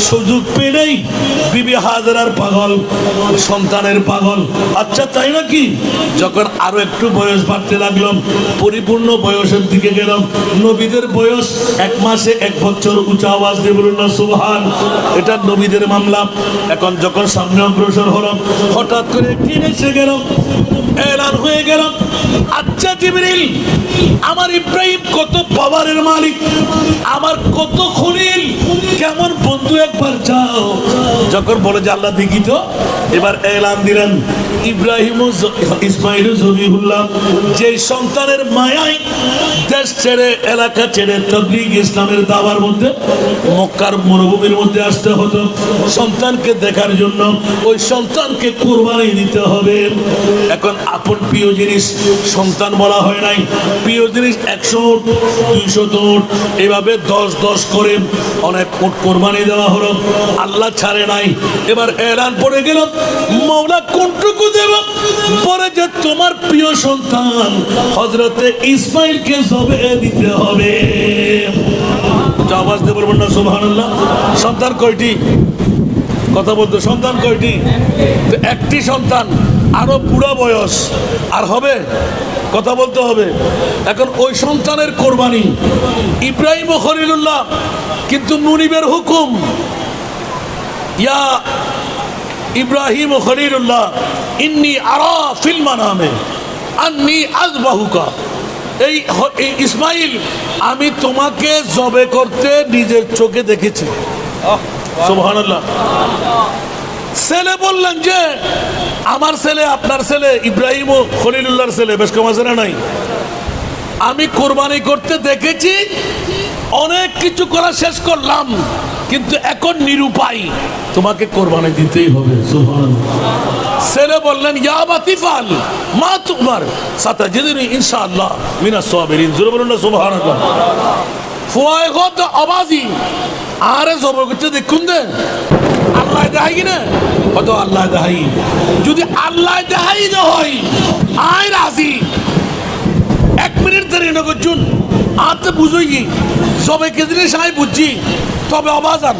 সুযোগ পেলেই বিবি হাজরার পাগল, সন্তানের পাগল। আচ্ছা তাই নাকি? যখন আরো একটু বয়স বাড়তে লাগলো, পরিপূর্ণ বয়সের দিকে গেলাম, নবীদের বয়স 1 মাসে 1 বছর। উঁচা আওয়াজ দিয়ে বলুন না সুবহান। এটা নবীদের মামলা। এখন যখন সামনে অগ্রসর হলাম, হঠাৎ করে দিন এসে গেল, এলান হয়ে গেল, আচ্ছা জিবরিল, আমার ইব্রাহিম কত পাওয়ারের মালিক, আমার কত খলিল, কেমন বন্ধু, একবার যাও। যখন বলে যে আল্লাহ দেখি তো, এবার এলান দিলেন, ইব্রাহিম ইসমাইল জবিহুল্লাহ যে সন্তানের মায়ায় দেশ ছেড়ে, এলাকা ছেড়ে তাবলীগ ইসলামের দাওয়ার মধ্যে মক্কার মরুভূমির মধ্যে আসতে হতো সন্তানকে দেখার জন্য, ওই সন্তানকে কুরবানি দিতে হবে। এখন আপন প্রিয় জিনিস সন্তান বলা হয় নাই, প্রিয় জিনিস 100 উট, 200 উট, এভাবে 10 করে অনেক উট কোরবানি দেওয়া হলো। আল্লাহ ছাড়ে নাই। এবার এলান পড়ে গেল, মওলা কোনটুকু দেব? বলে যে তোমার প্রিয় সন্তান হযরতে ইসমাইলকে জবে দিতে হবে। আওয়াজ দিয়ে বলবেন না সুবহানাল্লাহ। সন্তান কয়টি? কথা বলতো, সন্তান কয়টি? একটি সন্তান, আরো পুরো বয়স আর হবে, কথা বলতে হবে। এখন ওই সন্তানের কোরবানি ইব্রাহিম খলিলুল্লাহ, কিন্তু মুনিবের হুকুম, ইয়া ইব্রাহিম খলিলুল্লাহ ইন্নী আরা ফিল মানামে আন্নী আযবাহুকা। এই ইসমাইল, আমি তোমাকে জবে করতে নিজের চোখে দেখেছি। সুবহানাল্লাহ। ছেলে বললেন যে আমার ছেলে, আপনার ছেলে ইব্রাহিম ও খলিলুল্লাহর ছেলে, বেশ কম আছে না নাই? আমি কোরবানি করতে দেখেছি, অনেক কিছু করা শেষ করলাম, কিন্তু এখন নিরুপায়, তোমাকে কোরবানি দিতেই হবে। সুবহানাল্লাহ। ছেলে বললেন ইয়া বাতিফাল মা তুমার সাতাজিদুনি ইনশাআল্লাহ মিনাস সাবিরিন। জোরে বলুন না সুবহানাল্লাহ। ফুয়ায় কত আবাজি আরে জবর করতে দেখুন দে আল্লাহ দেখাই না কত আল্লাহ দেখাই। যদি আল্লাহ দেখাই না হয় আয় রাজি 1 মিনিট দেরি না করছুন আতে বুঝই কি সবাইকে জিনিস আমি বুঝছি, তবে অবাজান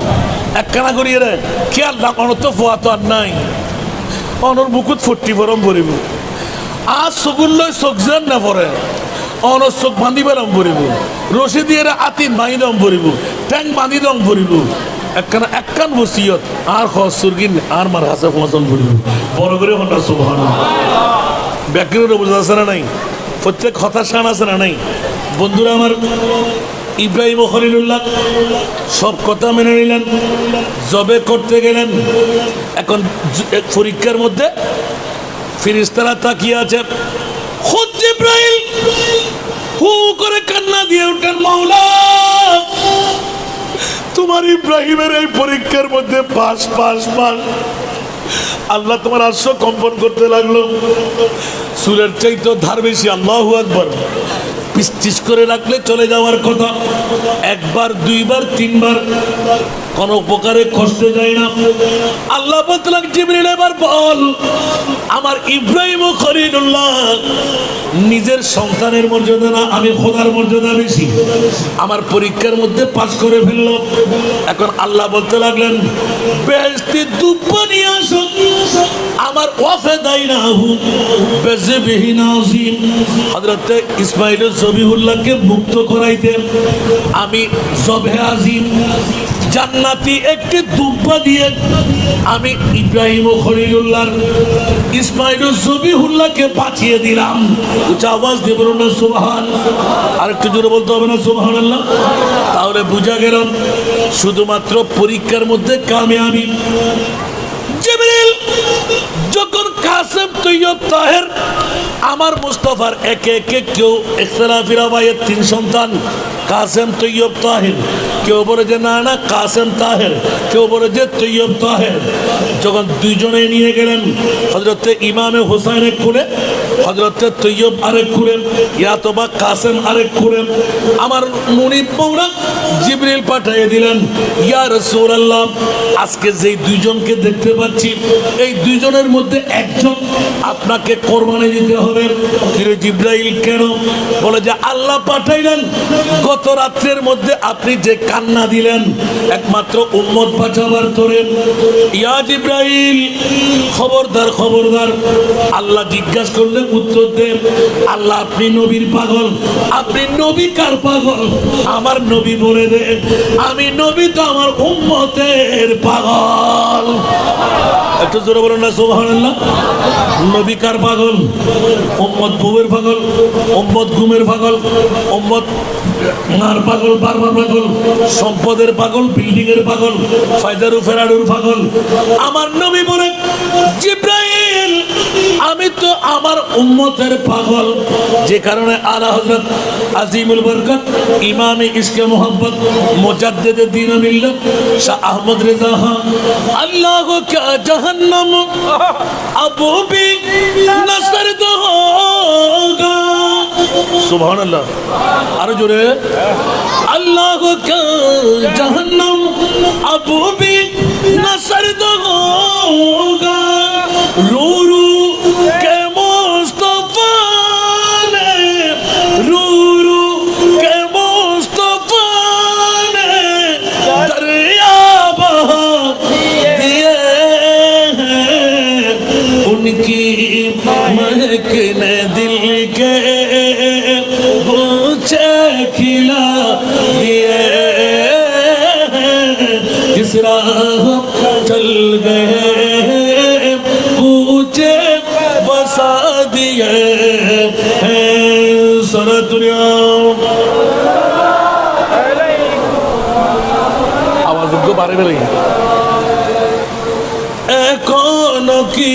একখানা করিয়ে রে খেয়াল না অনর তো ফুয়া তো আর নাই, অনর বুকুত 40 ফরম ভরিব আজ চকুর লই চোখ যেন না পড়ে অনর চোখ বান্ধি পেলাম ভরিব, রশি দিয়ে আতি বাঁধি দম ভরিব, ট্যাং বাঁধি দম ভরিব, একখান বসিয়ত আর হসুরগিন আর মার হাসে ফসল ভরিব বড় করে হন্ডা সুবহানাল্লাহ। ব্যাকরণ বোঝা আছে না নাই, প্রত্যেক কথা শান আছে না নাই। বন্ধুরা আমার, ইব্রাহিম ও খলিলুল্লাহ সব কথা মেনে নিলেন, জবে করতে গেলেন। এখন পরীক্ষার মধ্যে ফেরেশতারা তাকিয়ে আছে। খুদ জিবরাইল হু করে কান্না দিয়ে উঠলেন, মাওলা তোমার ইব্রাহিমের এই পরীক্ষার মধ্যে পাস পাস পাস। আল্লাহ তোমার আশ্ব কম্পন করতে লাগলো, সুরের চাইতে ধার বেশি। আল্লাহু আকবার। পিস করে রাখলে চলে যাওয়ার কথা, একবার দুইবার তিনবার কোন উপকারে কষ্ট যায় না। আল্লাহ বলতেন জিবরিল এবার বল আমার ইব্রাহিম ও খলিলুল্লাহ নিজের সন্তানের মর্যাদা না আমি খোদার মর্যাদা বেশি, আমার পরীক্ষার মধ্যে পাস করে ফেলল। এখন আল্লাহ বলতে লাগলেন বেহেশতি দুব্বা নিয়ে আসো, আমার ওয়াফেদাই না হু বেজবিহি নাজিম। হযরত ইসমাঈল জবিহুল্লাহকে মুক্ত করাইতে আমি জবে আজিম জান্নাতি একটি দুব্বা দিয়ে আমি ইব্রাহিম ও খলিলুল্লাহ ইসমাঈল ও জবিহুল্লাহকে বাঁচিয়ে দিলাম। উচ্চ আওয়াজ দিয়ে বলুন না সুবহানাল্লাহ। আর একটু জোরে বলতে হবে না সুবহানাল্লাহ। তাহলে বুঝা গেল শুধুমাত্র পরীক্ষার মধ্যে কামিয়াবি। জিবরিল যখন কাসেম তৈয়ব তাহের আমার মুস্তাফার একে একে কেউ ইখতিলাফি রাওয়ায়াত 3 সন্তান কাসেম তৈয়ব তাহের, কেউ বলে যে না না কাসেম তাহের, কেউ বলে যে তৈয়ব তাহের। যখন দুইজনে নিয়ে গেলেন হযরতে ইমামে হোসেন এক কোণে, হযরতে তৈয়ব আরেক কোণে, ইয়াতবা কাসেম আরেক কোণে। আমার মুনিব মওলা জিবরিল পাঠিয়ে দিলেন, ইয়া রাসূলুল্লাহ আজকে যেই দুইজনকে দেখতে পাচ্ছি এই দুইজনের মধ্যে একজন আপনাকে কোরবানি দিতে হবে। জিবরাইল কেন? বলে যে আল্লাহ পাঠাইলেন গত রাত্রের মধ্যে আপনি যে কান্না দিলেন একমাত্র উম্মত বাঁচাবার তোরে। ইয়া জিবরাইল খবরদার খবরদার, আল্লাহ জিজ্ঞাসা করলে উত্তর দেন। আল্লাহ আপনি নবীর পাগল, আপনি নবী কার পাগল? আমার নবী বলে দে আমি নবী তো আমার উম্মতের পাগল। একটু জোরে বলুন না সুবহানাল্লাহ। নবী কার পাগল? উম্মত বউয়ের পাগল, উম্মত ঘুমের পাগল, উম্মত মার পাগল, বারবার পাগল, সম্পদের পাগল, বিল্ডিং এর পাগল, ফায়দারু ফেরাডুর পাগল। আমার নবী বলে জিবরাইল আমি তো আমার উম্মতের পাগল। যে কারণে আলা হযরত আজিমুল বরকত ইমামে ইশকে মোহাম্মত মুজাদ্দিদে দ্বীন মিল্লাত শাহ আহমদ রেজা আল্লাহ को क्या जहन्नम अब भी नसर तो होगा। सुभान अल्लाह। अरे जोरे अल्लाह को क्या जहन्नम अब भी नसर तो होगा। रू रू के मुस्तफा ने, रू रू के मुस्तफा ने दरिया बहा दिए हैं, उनकी महकने दिल के गुच्छे खिला दिए हैं। जिस राह चल गए पूछे बसा दिए हैं। सारा दुनिया आवाज उनको बारे में नहीं कौन की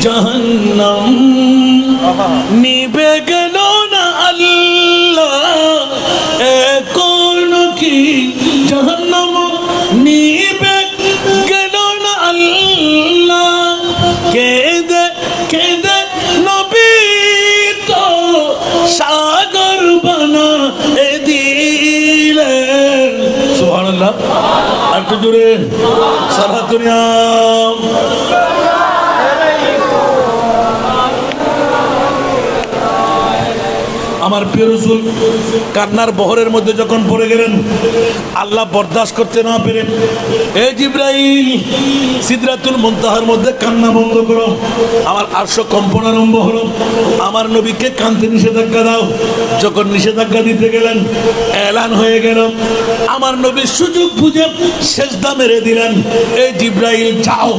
जहन्नम निभे गलो ना अल्लाह, कौन की जहन्नम একটু জোরে সালাতুনিয়া। আমার প্রিয় রাসূল কান্নার বহরের মধ্যে যখন পড়ে গেলেন, আল্লাহ বরদাস্ত করতে না পেরে, এ জিবরাইল সিদরাতুল মুনতাহার মধ্যে কান্না বন্ধ করো। আমার আরশ কম্পন আরম্ভ হলো। আমার নবীকে কাঁদতে নিষেধাজ্ঞা দাও। যখন নিষেধাজ্ঞা দিতে গেলেন, এলান হয়ে গেল। আমার নবীর সুযোগ বুঝে সেজদা মেরে দিলেন। এই জিবরাইল যাও,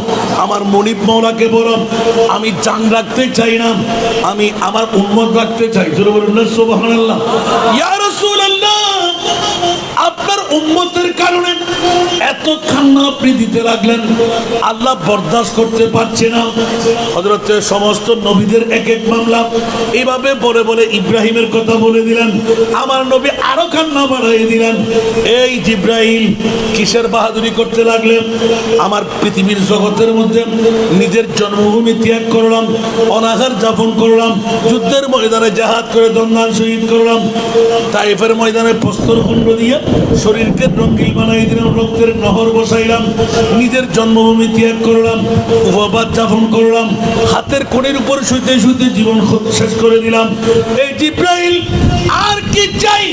আমার মনিব মাওলাকে বলো, আমি জান রাখতে চাই না, আমি আমার উম্মত রাখতে চাই। জোরে বলুন না সুবহানাল্লাহ। ইয়া রাসূলুল্লাহ, আপনার উম্মতের কারণে এত কান্না আপনি দিতে লাগলেন, আল্লাহ বরদাস্ত করতে পারছে না। হযরতে সমস্ত নবীদের এক এক মামলা এইভাবে বলে বলে ইব্রাহিমের কথা বলে দিলেন। আমার নবী আরো কান্না বাড়াই দিলেন। এই জিবরাইল কিসের বাহাদুরি করতে লাগলেন? আমার পৃথিবীর জগতের মধ্যে নিজের জন্মভূমি ত্যাগ করলাম, অনাহার যাপন করলাম, যুদ্ধের ময়দানে জাহাদ করে দন্দান শহীদ করলাম, তাইফের ময়দানে প্রস্তর খণ্ড দিয়ে শরীরকে রঙ্গিল বানাই দিলাম, রক্তের নহর বসাইলাম, নিজের জন্মভূমি ত্যাগ করলাম, উপবাস যাপন করলাম, হাতের কোণের উপর শুইতে শুইতে জীবন শেষ করে দিলাম। এই জিবরাইল আর কি চাই?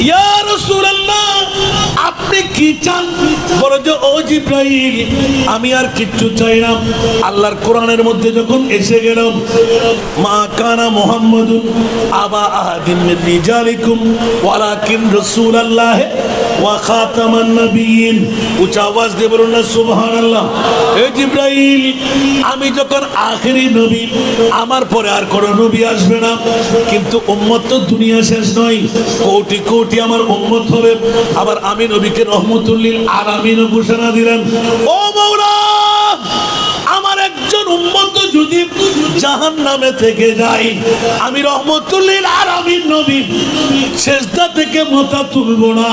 ইয়া রাসূলুল্লাহ, আপনি কি চান? বলে যে ও জিবরাইল, আমি আর কিচ্ছু চাই না। আল্লাহর কোরআনের মধ্যে যখন এসে গেলাম, মা কানা মুহাম্মাদুন আবা আহাদিন মিন রিজালিকুম ওয়ালাকিন রাসূলুল্লাহ ওয়া খাতামান নবিয়্যিন। উচ্চ আওয়াজ দিয়ে বলুন না সুবহানাল্লাহ। এই জিবরাইল, আমি যখন আখেরি নবী, আমার পরে আর কোনো নবী আসবে না, কিন্তু উম্মত তো দুনিয়া শেষ নয়, কোটি কোটি আমার উম্মত হবে। আবার আমি নবীকে রহমতুল লিল আলামিন ঘোষণা দিলেন। ও মাওলা, আমার একজন উম্মত যদি জাহান্নামে থেকে যায়, আমি রহমতুল লিল আলামিন নবী সেজদা থেকে মাথা তুলব না।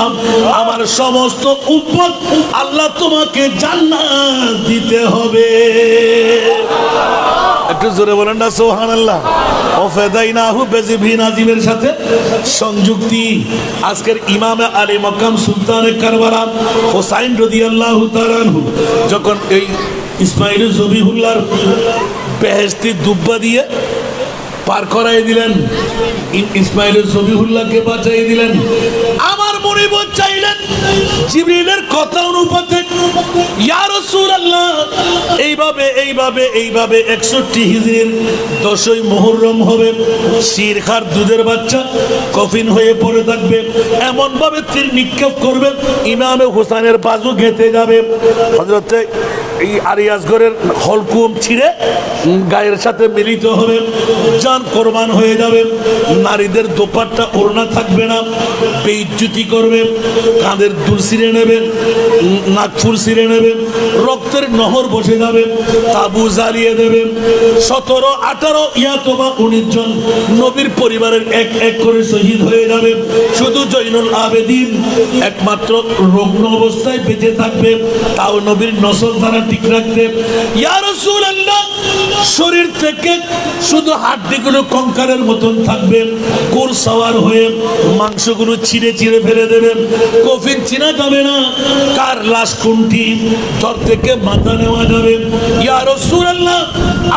আমার সমস্ত উম্মত আল্লাহ তোমাকে জান্নাত দিতে হবে। একটু জোরে বলেন না সুবহানাল্লাহ। ও ফাদাইনাহু বিযিবহিন আযীমের সাথে সংযুক্তি। আজকের ইমামে আলী মাকাম সুলতানে কারবালা হুসাইন রাদিয়াল্লাহু তাআলা আনহু যখন এই ইসমাইল জবিহুল্লাহর বেহেশতি দুব্বা দিয়ে পার করাই দিলেন, ইসমাইল জবিহুল্লাহকে বাঁচাই দিলেন। আমার মনিব চাইলেন জিবরিলের কথা অনুপাতে, ইয়া রাসূলুল্লাহ, এইভাবে এইভাবে এইভাবে 61 হিজরির 10ই মুহররম হবে, শিরখার দুধের বাচ্চা কফিন হয়ে পড়ে থাকবে, এমন ভাবে তীর নিক্ষেপ করবে, ইমামে হুসাইনের বাজু গেঁথে যাবে। হযরতে এই আরিয়াজগরের হলকুম ছিঁড়ে গায়ের সাথে মিলিত হবে, জান কোরবান হয়ে যাবে। নারীদের দোপাট্টা ওড়না থাকবে না, বেইজ্জতি করবে, কাঁধের দুল ছিঁড়ে নেবে, নাকফুল ছিঁড়ে নেবে, রক্তের নহর বসে যাবে, তাবু জ্বালিয়ে দেবে। 17, 18 ইয়াতবা 19 জন নবীর পরিবারের এক এক করে শহীদ হয়ে যাবে। শুধু জৈনুল আবেদিন একমাত্র রুগ্ন অবস্থায় বেঁচে থাকবে, তাও নবীর নসল দ্বারা ঠিক রাখতে। ইয়া রাসূলুল্লাহ, শরীর থেকে শুধু হাড্ডিগুলো কঙ্কালের মতন থাকবে, কোর সাওয়ার হয়ে মাংসগুলো ছিঁড়ে ছিঁড়ে ফেলে দেবে, কফিন চিনা যাবে না, কার লাশ কোনটি, ধর থেকে মাথা নেওয়া যাবে। ইয়া রাসূলুল্লাহ,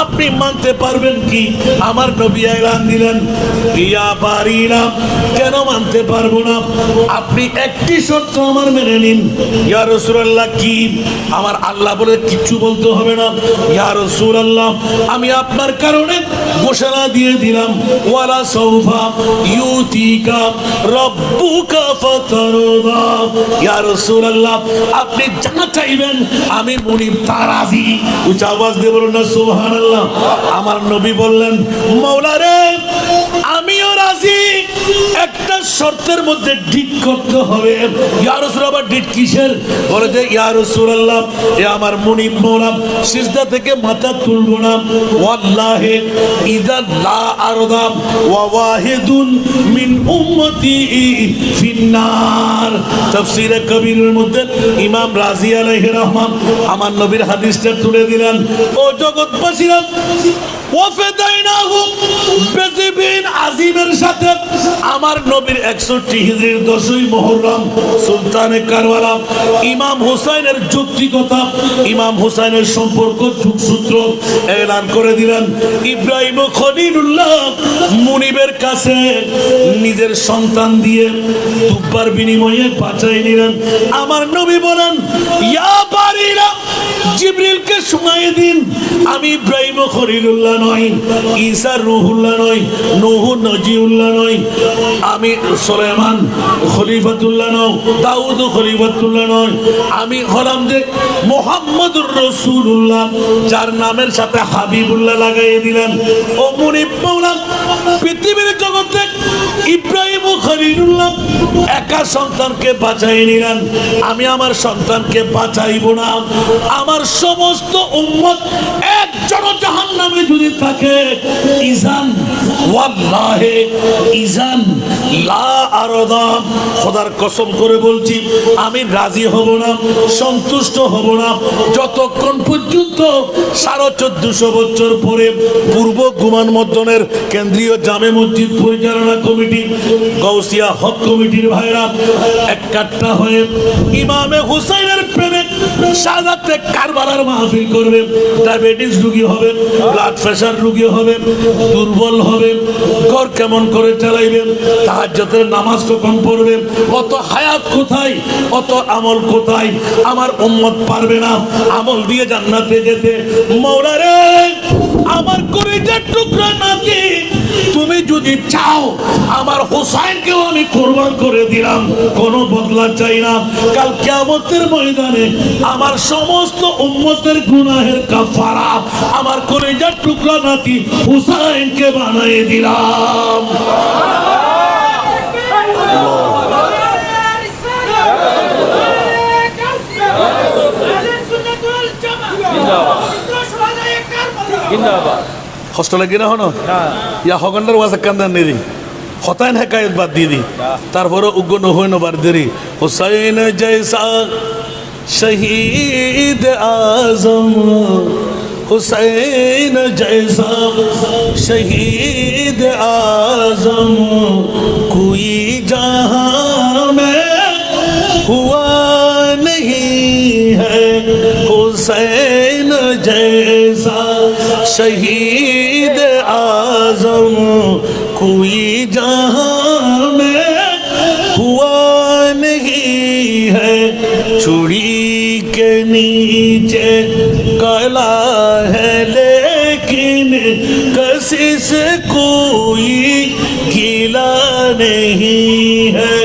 আপনি মানতে পারবেন কি? আমার নবী এলান দিলেন, ইয়া বারিনা, কেন মানতে পারবো না? আপনি একটি শর্ত আমার মেনে নিন। ইয়া রাসূলুল্লাহ, কি? আমার আল্লাহ বলে কিচ্ছু বলতে হবে না। ইয়া রাসূলুল্লাহ, আমি আপনার কারণে ঘোষণা দিয়ে দিলাম, ওয়ালা সাউফা ইউতিকা রাব্বুকা ফাতারদা। ইয়া রাসূলুল্লাহ, আপনি যা চাইবেন আমি মুনিব তা রাজি। উচ্চ আওয়াজ দিয়ে বলুন না সুবহানাল্লাহ। আমার নবী বললেন, মাওলা রে, আমিও রাজি, একটা শর্তের মধ্যে ডিট করতে হবে। ইয়া রাসূলুল্লাহ, আবার ডিট কিসের? বলে যে ইয়া রাসূলুল্লাহ, এ আমার মুনিব মাওলা সিজদা থেকে মাথা তুলব না। ওয়াল্লাহি ইযা লা আরদা ওয়া ওয়াহিদুন মিন উম্মতি ফিন্নার। তাফসীরে কবিরের মধ্যে ইমাম রাজি আলাইহির রহমান আমার নবীর হাদিসটা তুলে দিলেন। ও জগৎবাসীরা, ওয়াফাদাইনাহু বিযিবহিন আযীমের সাথে আমার নবীর 61 হিজরির 10ই মুহররম সুলতানে কারবালা ইমাম হুসাইনের যৌক্তিকতা, ইমাম হুসাইনের সম্পর্ক যোগসূত্র এলান করে দিলেন। ইব্রাহিম খলিলুল্লাহ মুনিবের কাছে নিজের সন্তান দিয়ে দুব্বার বিনিময়ে বাঁচাই নিলেন। আমার নবী বলেন, ইয়া বারিরা, জিবরিলকে শুনাইয়ে দিন আমি ইব্রাহিম খলিলুল্লাহ নই, ঈসা রূহুল্লাহ নই, নূহ নজিউল্লাহ নই, আমি সুলাইমান খলিফাতুল্লাহ নই, দাউদ খলিফাতুল্লাহ নই, আমি হলাম যে মুহাম্মদুর রাসূলুল্লাহ, যার নামের সাথে হাবিবুল্লাহ লাগাইয়ে দিলেন। ও মুনিব মাওলা, পৃথিবীর জগতে ইব্রাহিম খলিলুল্লাহ একা সন্তানকে বাঁচাই নিলেন, আমি আমার সন্তানকে বাঁচাইব না। আমার সমস্ত উম্মত একজন জাহান্নামে যদি থাকে, ইজান ওয়াল্লাহি ইজান লা আরদা, খোদার কসম করে বলছি আমি রাজি হব না, সন্তুষ্ট হব না, যতক্ষণ পর্যন্ত 1450 বছর পরে পূর্ব গুমান মদ্দনের কেন্দ্রীয় জামে মসজিদ পরিচালনা কমিটি, গাউসিয়া হক কমিটির ভাইরা একটা হয়ে ইমামে হুসাইনের প্রেমে শাহাদাতে কারবালার মাহফিল করবে। ডায়াবেটিস রোগী হবে, ব্লাড প্রেশার রোগী হবে, দুর্বল হবে, ঘর কেমন করে চালাইবে, তাহাজ্জুদের নামাজ কখন পড়বে, অত হায়াত কোথায়, অত আমল কোথায়? আমার উম্মত পারবে না আমল দিয়ে জান্নাতে যেতে। মাওলা রে, আমার কলিজার টুকরা নাতি, তুমি যদি চাও আমার হুসাইনকেও আমি কুরবান করে দিলাম, কোনো বদলা চাই না। কাল কিয়ামতের ময়দানে আমার সমস্ত উম্মতের গুনাহের কাফারা আমার কলিজার টুকরা নাতি হুসাইনকে বানিয়ে দিলাম। কষ্ট লাগে না হনো ইয়া হগন্ডার ওয়াজ কান্দান নেরি হতায়ন হেকায়ত বাদ দিয়ে দি, তারপরে উগ্র নহই নবার দেরি। হুসাইন জৈসা শহীদ আজম, হুসাইন জৈসা শহীদ আজম, কোই জহাं में हुआ नहीं है, हुसैन जैसा शहीद आजम कोई जहां में हुआ नहीं है। चूड़ी के नीचे काला है लेकिन किसी से कोई गिला नहीं है।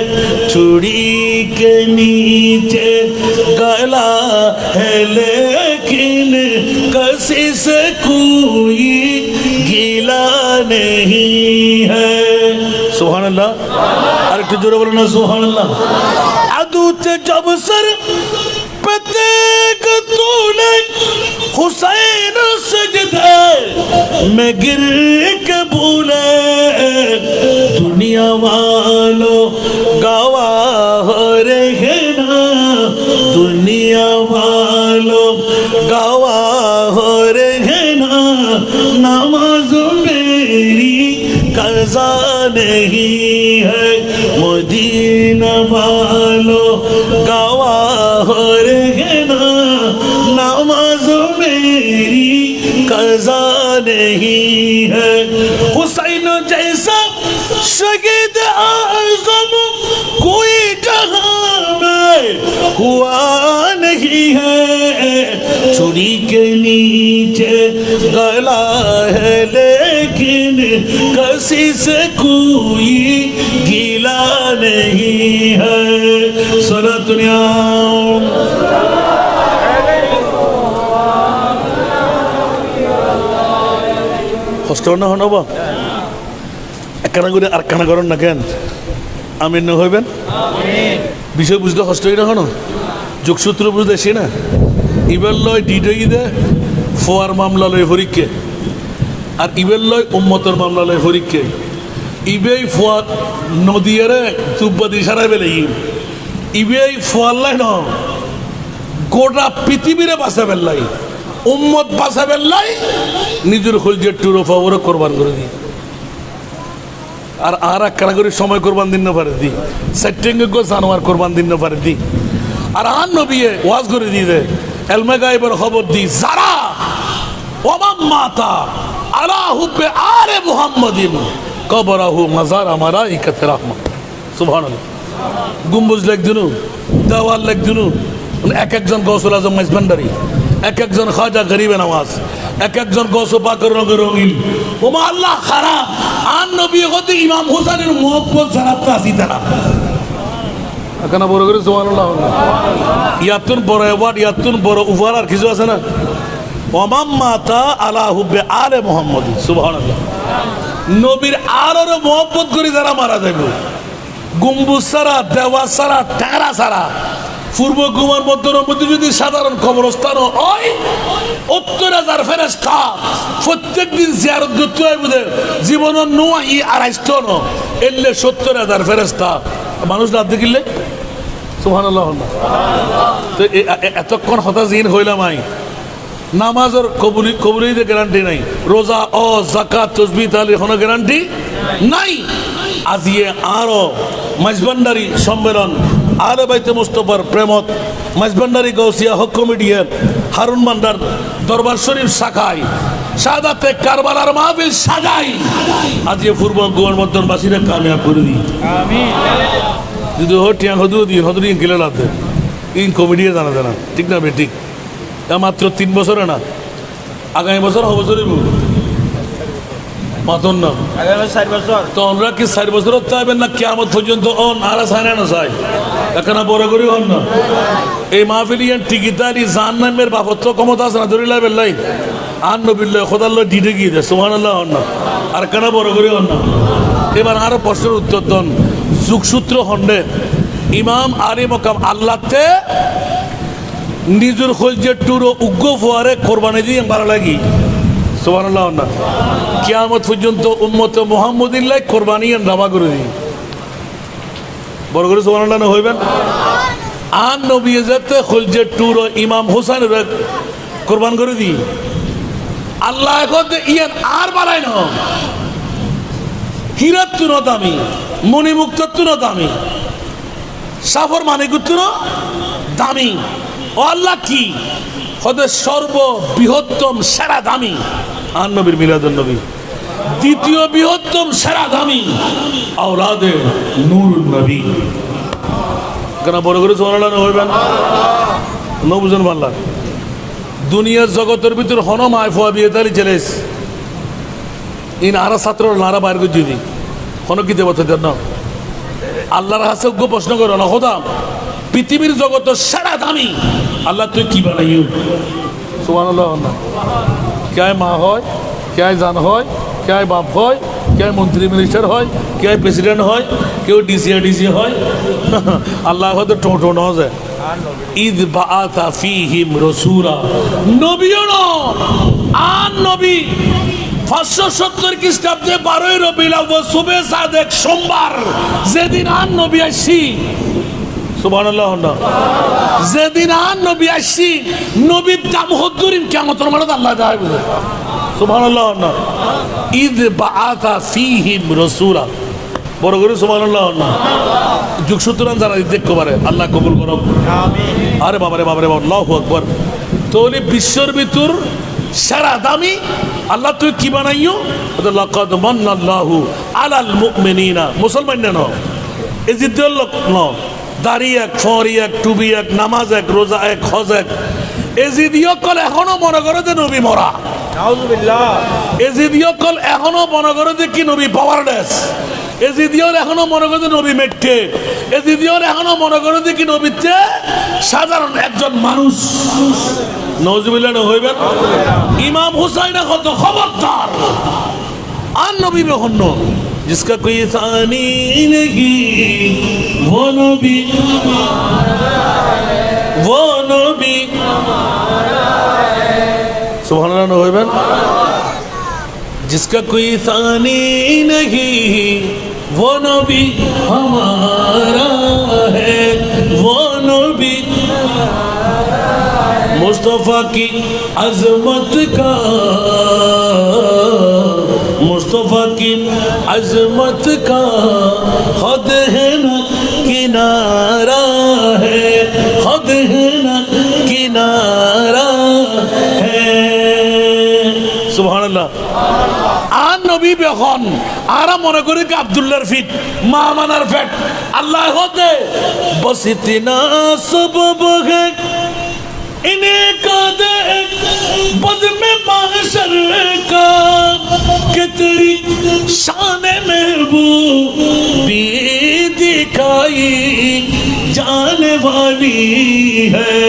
चूड़ी के नीचे गला है लेकिन किसी से कोई गिला नहीं है। सुभान अल्लाह, अरे कितने जोरे बोलो ना सुभान अल्लाह। अदूते जब सर प्रत्येक तूने हुसैन सजदे में गिर के भूले, दुनिया वालों गवाह रहे ना, दुनिया वालों गवाह रहे ना, नमाज मेरी कज़ा नहीं है। मदीना वालों गवाह रहे ना, नमाज मेरी कज़ा नहीं है। हुसैन जैसा शहीद आज़म कोई जहां में हुआ नहीं है। छुरी के नीचे गला है लेकिन किसी से कोई गिला नहीं है। सारा दुनिया কষ্ট না হনব একখানা করে আর কানা করেন না কেন? আমিন না হইবেন, বিষয় বুঝতে কষ্ট না হন, যোগসূত্র বুঝতে সে না। ইবেল লয় ডিডই দে ফোয়ার মামলা লয় হরিককে, আর ইবেল লয় উম্মতের মামলা লয় হরিককে। ইবেই ফোয়ার নদীয়ারে তুব্বাদি সারাই বেলে ইবেই ফোয়ার লাই ন গোটা পৃথিবীরে বাঁচা বেল্লাই, উম্মত বাঁচা বেল্লাই, নিজের হলজের টুরো ফাওয়ারও কোরবান করে দিই। আর একখানা করে সময় কোরবান দিন না পারে দি সেটিংয়ে গো জানোয়ার কোরবান দিন না পারে দি আর আন নবী ওয়াজ করে দিয়ে দে এলমে গায়েবের খবর দি যারা ওমাম মাতা আলা হুব্বে আলে মুহাম্মাদিন কবরাহু মাজার মালাইকাতে রাহমা সুবহানাল্লাহ। গুম্বুজ লেখ দিনু, দেওয়াল লেখ দিনু, এক একজন গৌসুল আজম মাইজভান্ডারি, এক একজন খাজা গরিবে নওয়াজ, এক একজন গৌস পাকের রঙে রঙিন। ওমা আল্লাহ খারাপ আন নবী হতে ইমাম হোসেনের মুহাব্বত ছাড়া আসি তারা এখানে বড় করে সুবহানাল্লাহ। ইয়াতুন বড় অ্যাওয়ার্ড, ইয়াতুন বড় উপহার আর কিছু আছে না? ওমাম মাতা আলা হুব্বে আলে মুহাম্মদ সুবহানাল্লাহ। নবীর আলোর মুহাব্বত করে যারা মারা যাবে, গম্বুজ ছাড়া, দেওয়া ছাড়া, টেরা ছাড়া, পূর্ব গুমার মধ্যে যদি সাধারণ কবরস্থান হয় ৭০,০০০ ফেরেশতা প্রত্যেক দিন জিয়ারত করতে হয় বুঝে জীবনের নোয়াই আড়াইশো এলে ৭০,০০০ ফেরেশতা মানুষ রাত দেখিলে সুবহানাল্লাহ। তো এতক্ষণ হতাশহীন হইলাম আই নামাজের কবুলিতে গ্যারান্টি নাই, রোজা ও যাকাত তসবিহ তাহলে কোনো গ্যারান্টি নাই। আজিয়ে আরো মাইজভান্ডারি সম্মেলন আলে বাইতে মুস্তফার প্রেমত মাইজভান্ডারি গৌসিয়া হক কমিটির হারুন মান্ডার দরবার শরীফ শাখায় শাহাদাতে কারবালার মাহফিল সাজাই আজিয়ে পূর্ব গোয়ার মধ্যবাসীরা কামিয়াব করে দিই আমিন। যদি হটিয়া হদুরি গেলে লাতে ইন কমিটিয়ে জানা জানা ঠিক না বে ঠিক মাত্র ৩ বছরে না, আগামী বছর হবছরই মাতন না তো আমরা কি ৪ বছর চাইবেন না কিয়ামত পর্যন্ত অন আর চায় না চাই এখানে বড় করি হন না এই মাহফিল ইয়ান টিকিটারি জাহান্নামের বাপত্র ক্ষমতা আছে না ধরিলা বেল্লাই আন নবিল্লাহ খোদাল্লাহ ডিটে গিয়ে দেয় সুবহানাল্লাহ হন না আর কেন বড় করি হন না। এবার আরো প্রশ্নের উত্তর দেন যুগসূত্র হন্ডে ইমাম আলী মকাম আল্লাহতে নিজের খোঁজের টুরো উগ্র ফোয়ারে কোরবানি দিয়ে ভালো লাগি সুবহানাল্লাহ না কিয়ামত পর্যন্ত উম্মত মুহাম্মদিল্লাহ কোরবানি রাবা করে দিই বড় করে সুবহানাল্লাহ না হইবেন। আর নবী যাতে খোঁজের টুরো ইমাম হোসেন কোরবান করে দিই আল্লাহ এখন ইয়ান আর বাড়াই না হীরার তুনো দামি, মণিমুক্তার তুনো দামি, সাফর মানিকুর তুনো দামি। ও আল্লাহ কি হতে সর্ববৃহত্তম সেরা দামি আর নবীর মিলাদুন নবী, দ্বিতীয় বৃহত্তম সেরা দামি আওলাদে নূরুন নবী। কেন বড় করে সুবহানাল্লাহ হইবেন ন বুঝুন পারলা দুনিয়ার জগতের ভিতর হন মায় ফোয়া বিয়ে তালি চেলেস ইন আরা ছাত্র নারা বাইর করে যদি হন কি দেবত না আল্লাহর কাছে প্রশ্ন করো না হদাম পৃথিবীর জগত সেরা দামি আল্লাহ তুই কি বানাইও সুবহানাল্লাহ না কে মা হয়, কে জান হয়, কে বাপ হয়, কে মন্ত্রী মিনিস্টার হয়, কে প্রেসিডেন্ট হয়, কেউ ডিসি হয় আল্লাহ হয়তো টোটো ন যায় ঈদ বাআতা ফীহিম রাসূলা নবীও ন আর নবী 570 খ্রিস্টাব্দে 12ই রবিউল আউয়াল সুবে সাদেক সোমবার যেদিন আর নবী আসি সুবহানাল্লাহ না যেদিন আর নবী আসি নবীর দাম হদ্দুরিন কিয়ামতের মাঠে আল্লাহ দেয় বলে সুবহানাল্লাহ না ঈদ বাআতা ফীহিম রাসূলা বড় করে সুবহানাল্লাহ না যুগসূত্রান যারা দেখতে পারে আল্লাহ কবুল করো আমিন। আরে বাবারে বাবারে আল্লাহু আকবার। তাহলে বিশ্বর ভিতর সেরা দামি আল্লাহ তুই কি বানাইও লাকাদ মান্নাল্লাহু আলাল মুমিনিনা মুসলমান না এজিদুল লোক ন দাড়ি এক ফরি এক টুবি এক নামাজ এক রোজা এক হজ এক এজিদিও কল এখনো মনে করে যে নবী মরা নাউজুবিল্লাহ এজিদিও কল এখনো মনে করে যে কি নবী পাওয়ারলেস এজিদিওর এখনো মনে করে যে নবী মেটে এজিদিওর এখনো মনে করে যে কি নবীতে সাধারণ একজন মানুষ নাউজুবিল্লাহ না হইবেন। ইমাম হুসাইন কত খবরদার আর নবী বেহন্ন जिसका कोई सानी नहीं वो नबी सुभान अल्लाह जिसका कोई सानी नहीं वो नबी हमारा है वो नबी मुस्तफा की अजमत का, मुस्तफा की अजमत का खुद है न किनारा है, खुद है न किनारा है। सुभान अल्लाह। আর নবী বেখন আর মনে করি কি আব্দুল্লাহর ফিট মা মানার ফেট আল্লাহ হতে বসিতিনা সবব হে इन्हें का दे बद में माशर का कि तेरी शान महबूबी दिखाई जाने वाली है।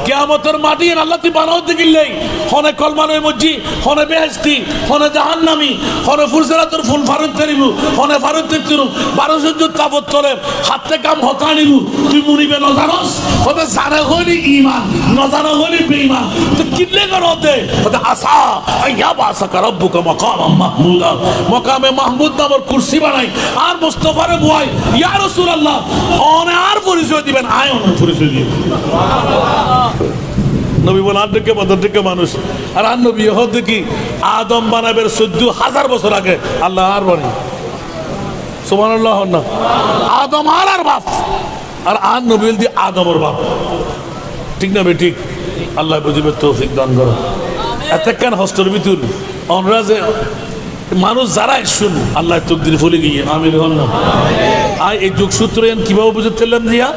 কিয়ামতের মাটি আল্লাহ তুই বানাও দিগিল্লাই হনে কলমানে মজ্জি হনে বেহেশতি হনে জাহান্নামী হনে ফুরসারাতুল ফুল ফারুত করিবু হনে ফারুত তিরু 1200 জন তাবত তোরে হাতে কাম হতানিবু তুই মুনিবে নজারস ওতে জানা হলি ঈমান নজানা হলি বেঈমান তো কিল্লে করতে ওতে আসা আইয়া বাসা রব্বুকা মাকাম মাহমুদা মাকামে মাহমুদ নামের কুরসি বানাই আর মুস্তাফারে বুয়াই ইয়া রাসূলুল্লাহ ওনে আর পরিচয় দিবেন আয় ওনে পরিচয় দিবেন। নবী বলেন আর দেখে বদর দেখে মানুষ আর আর নবী হতে কি আদম বানাবের 14,000 বছর আগে আল্লাহ আর বানাই সুবহানাল্লাহ না আদম আর বাপ আর নবী দি আদমের বাপ ঠিক না বেঠিক আল্লাহ বুঝিবে তৌফিক দান করো। এতক্ষণ হস্টের ভিতর আমরা যে মানুষ যারা শুন আল্লাহ তকদির ফুলে গিয়ে আমির হন না আয় এই যুগ সূত্র কিভাবে বুঝতেলেন দিয়া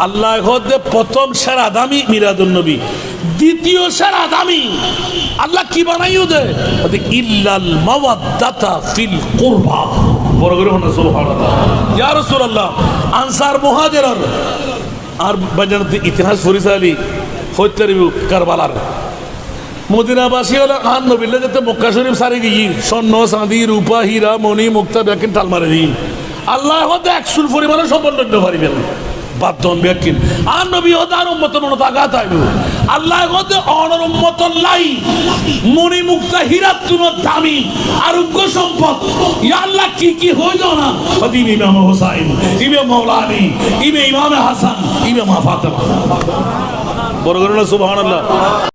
আল্লাহ হতে প্রথম সেরা দামি মিরাদুন নবী দ্বিতীয় সেরা দামি আল্লাহ কি বানাইও দে ইল্লাল মাওয়াদ্দাতা ফিল কুরবা বড় করে হন সুবহানাল্লাহ ইয়া রাসূলুল্লাহ আনসার মুহাজিরর আর বাজানতে ইতিহাস পরিচালি হইতারিব কারবালার মদিনাবাসী হলো আন নবীল্লাহ যাতে মক্কা শরীফ সারি গিয়ে স্বর্ণ চাঁদি রূপা হীরা মণি মুক্তা ব্যাকিন টাল মারে দিন আল্লাহ হতে 100 পরিমাণে সম্পন্ন করতে পারিবেন বাদন ব্যাকিন আর নবী হতে আর উম্মতের মনে তাকাত আইব আল্লাহ হতে অনর উম্মতর লাই মণি মুক্তা হীরা তুনো দামি আরোগ্য সম্পদ ইয়া আল্লাহ কি কি হইল না হদি ইমাম হুসাইন ইমাম মাওলানা ইমাম হাসান ইমাম ফাতেমা বড় করে সুবহানাল্লাহ।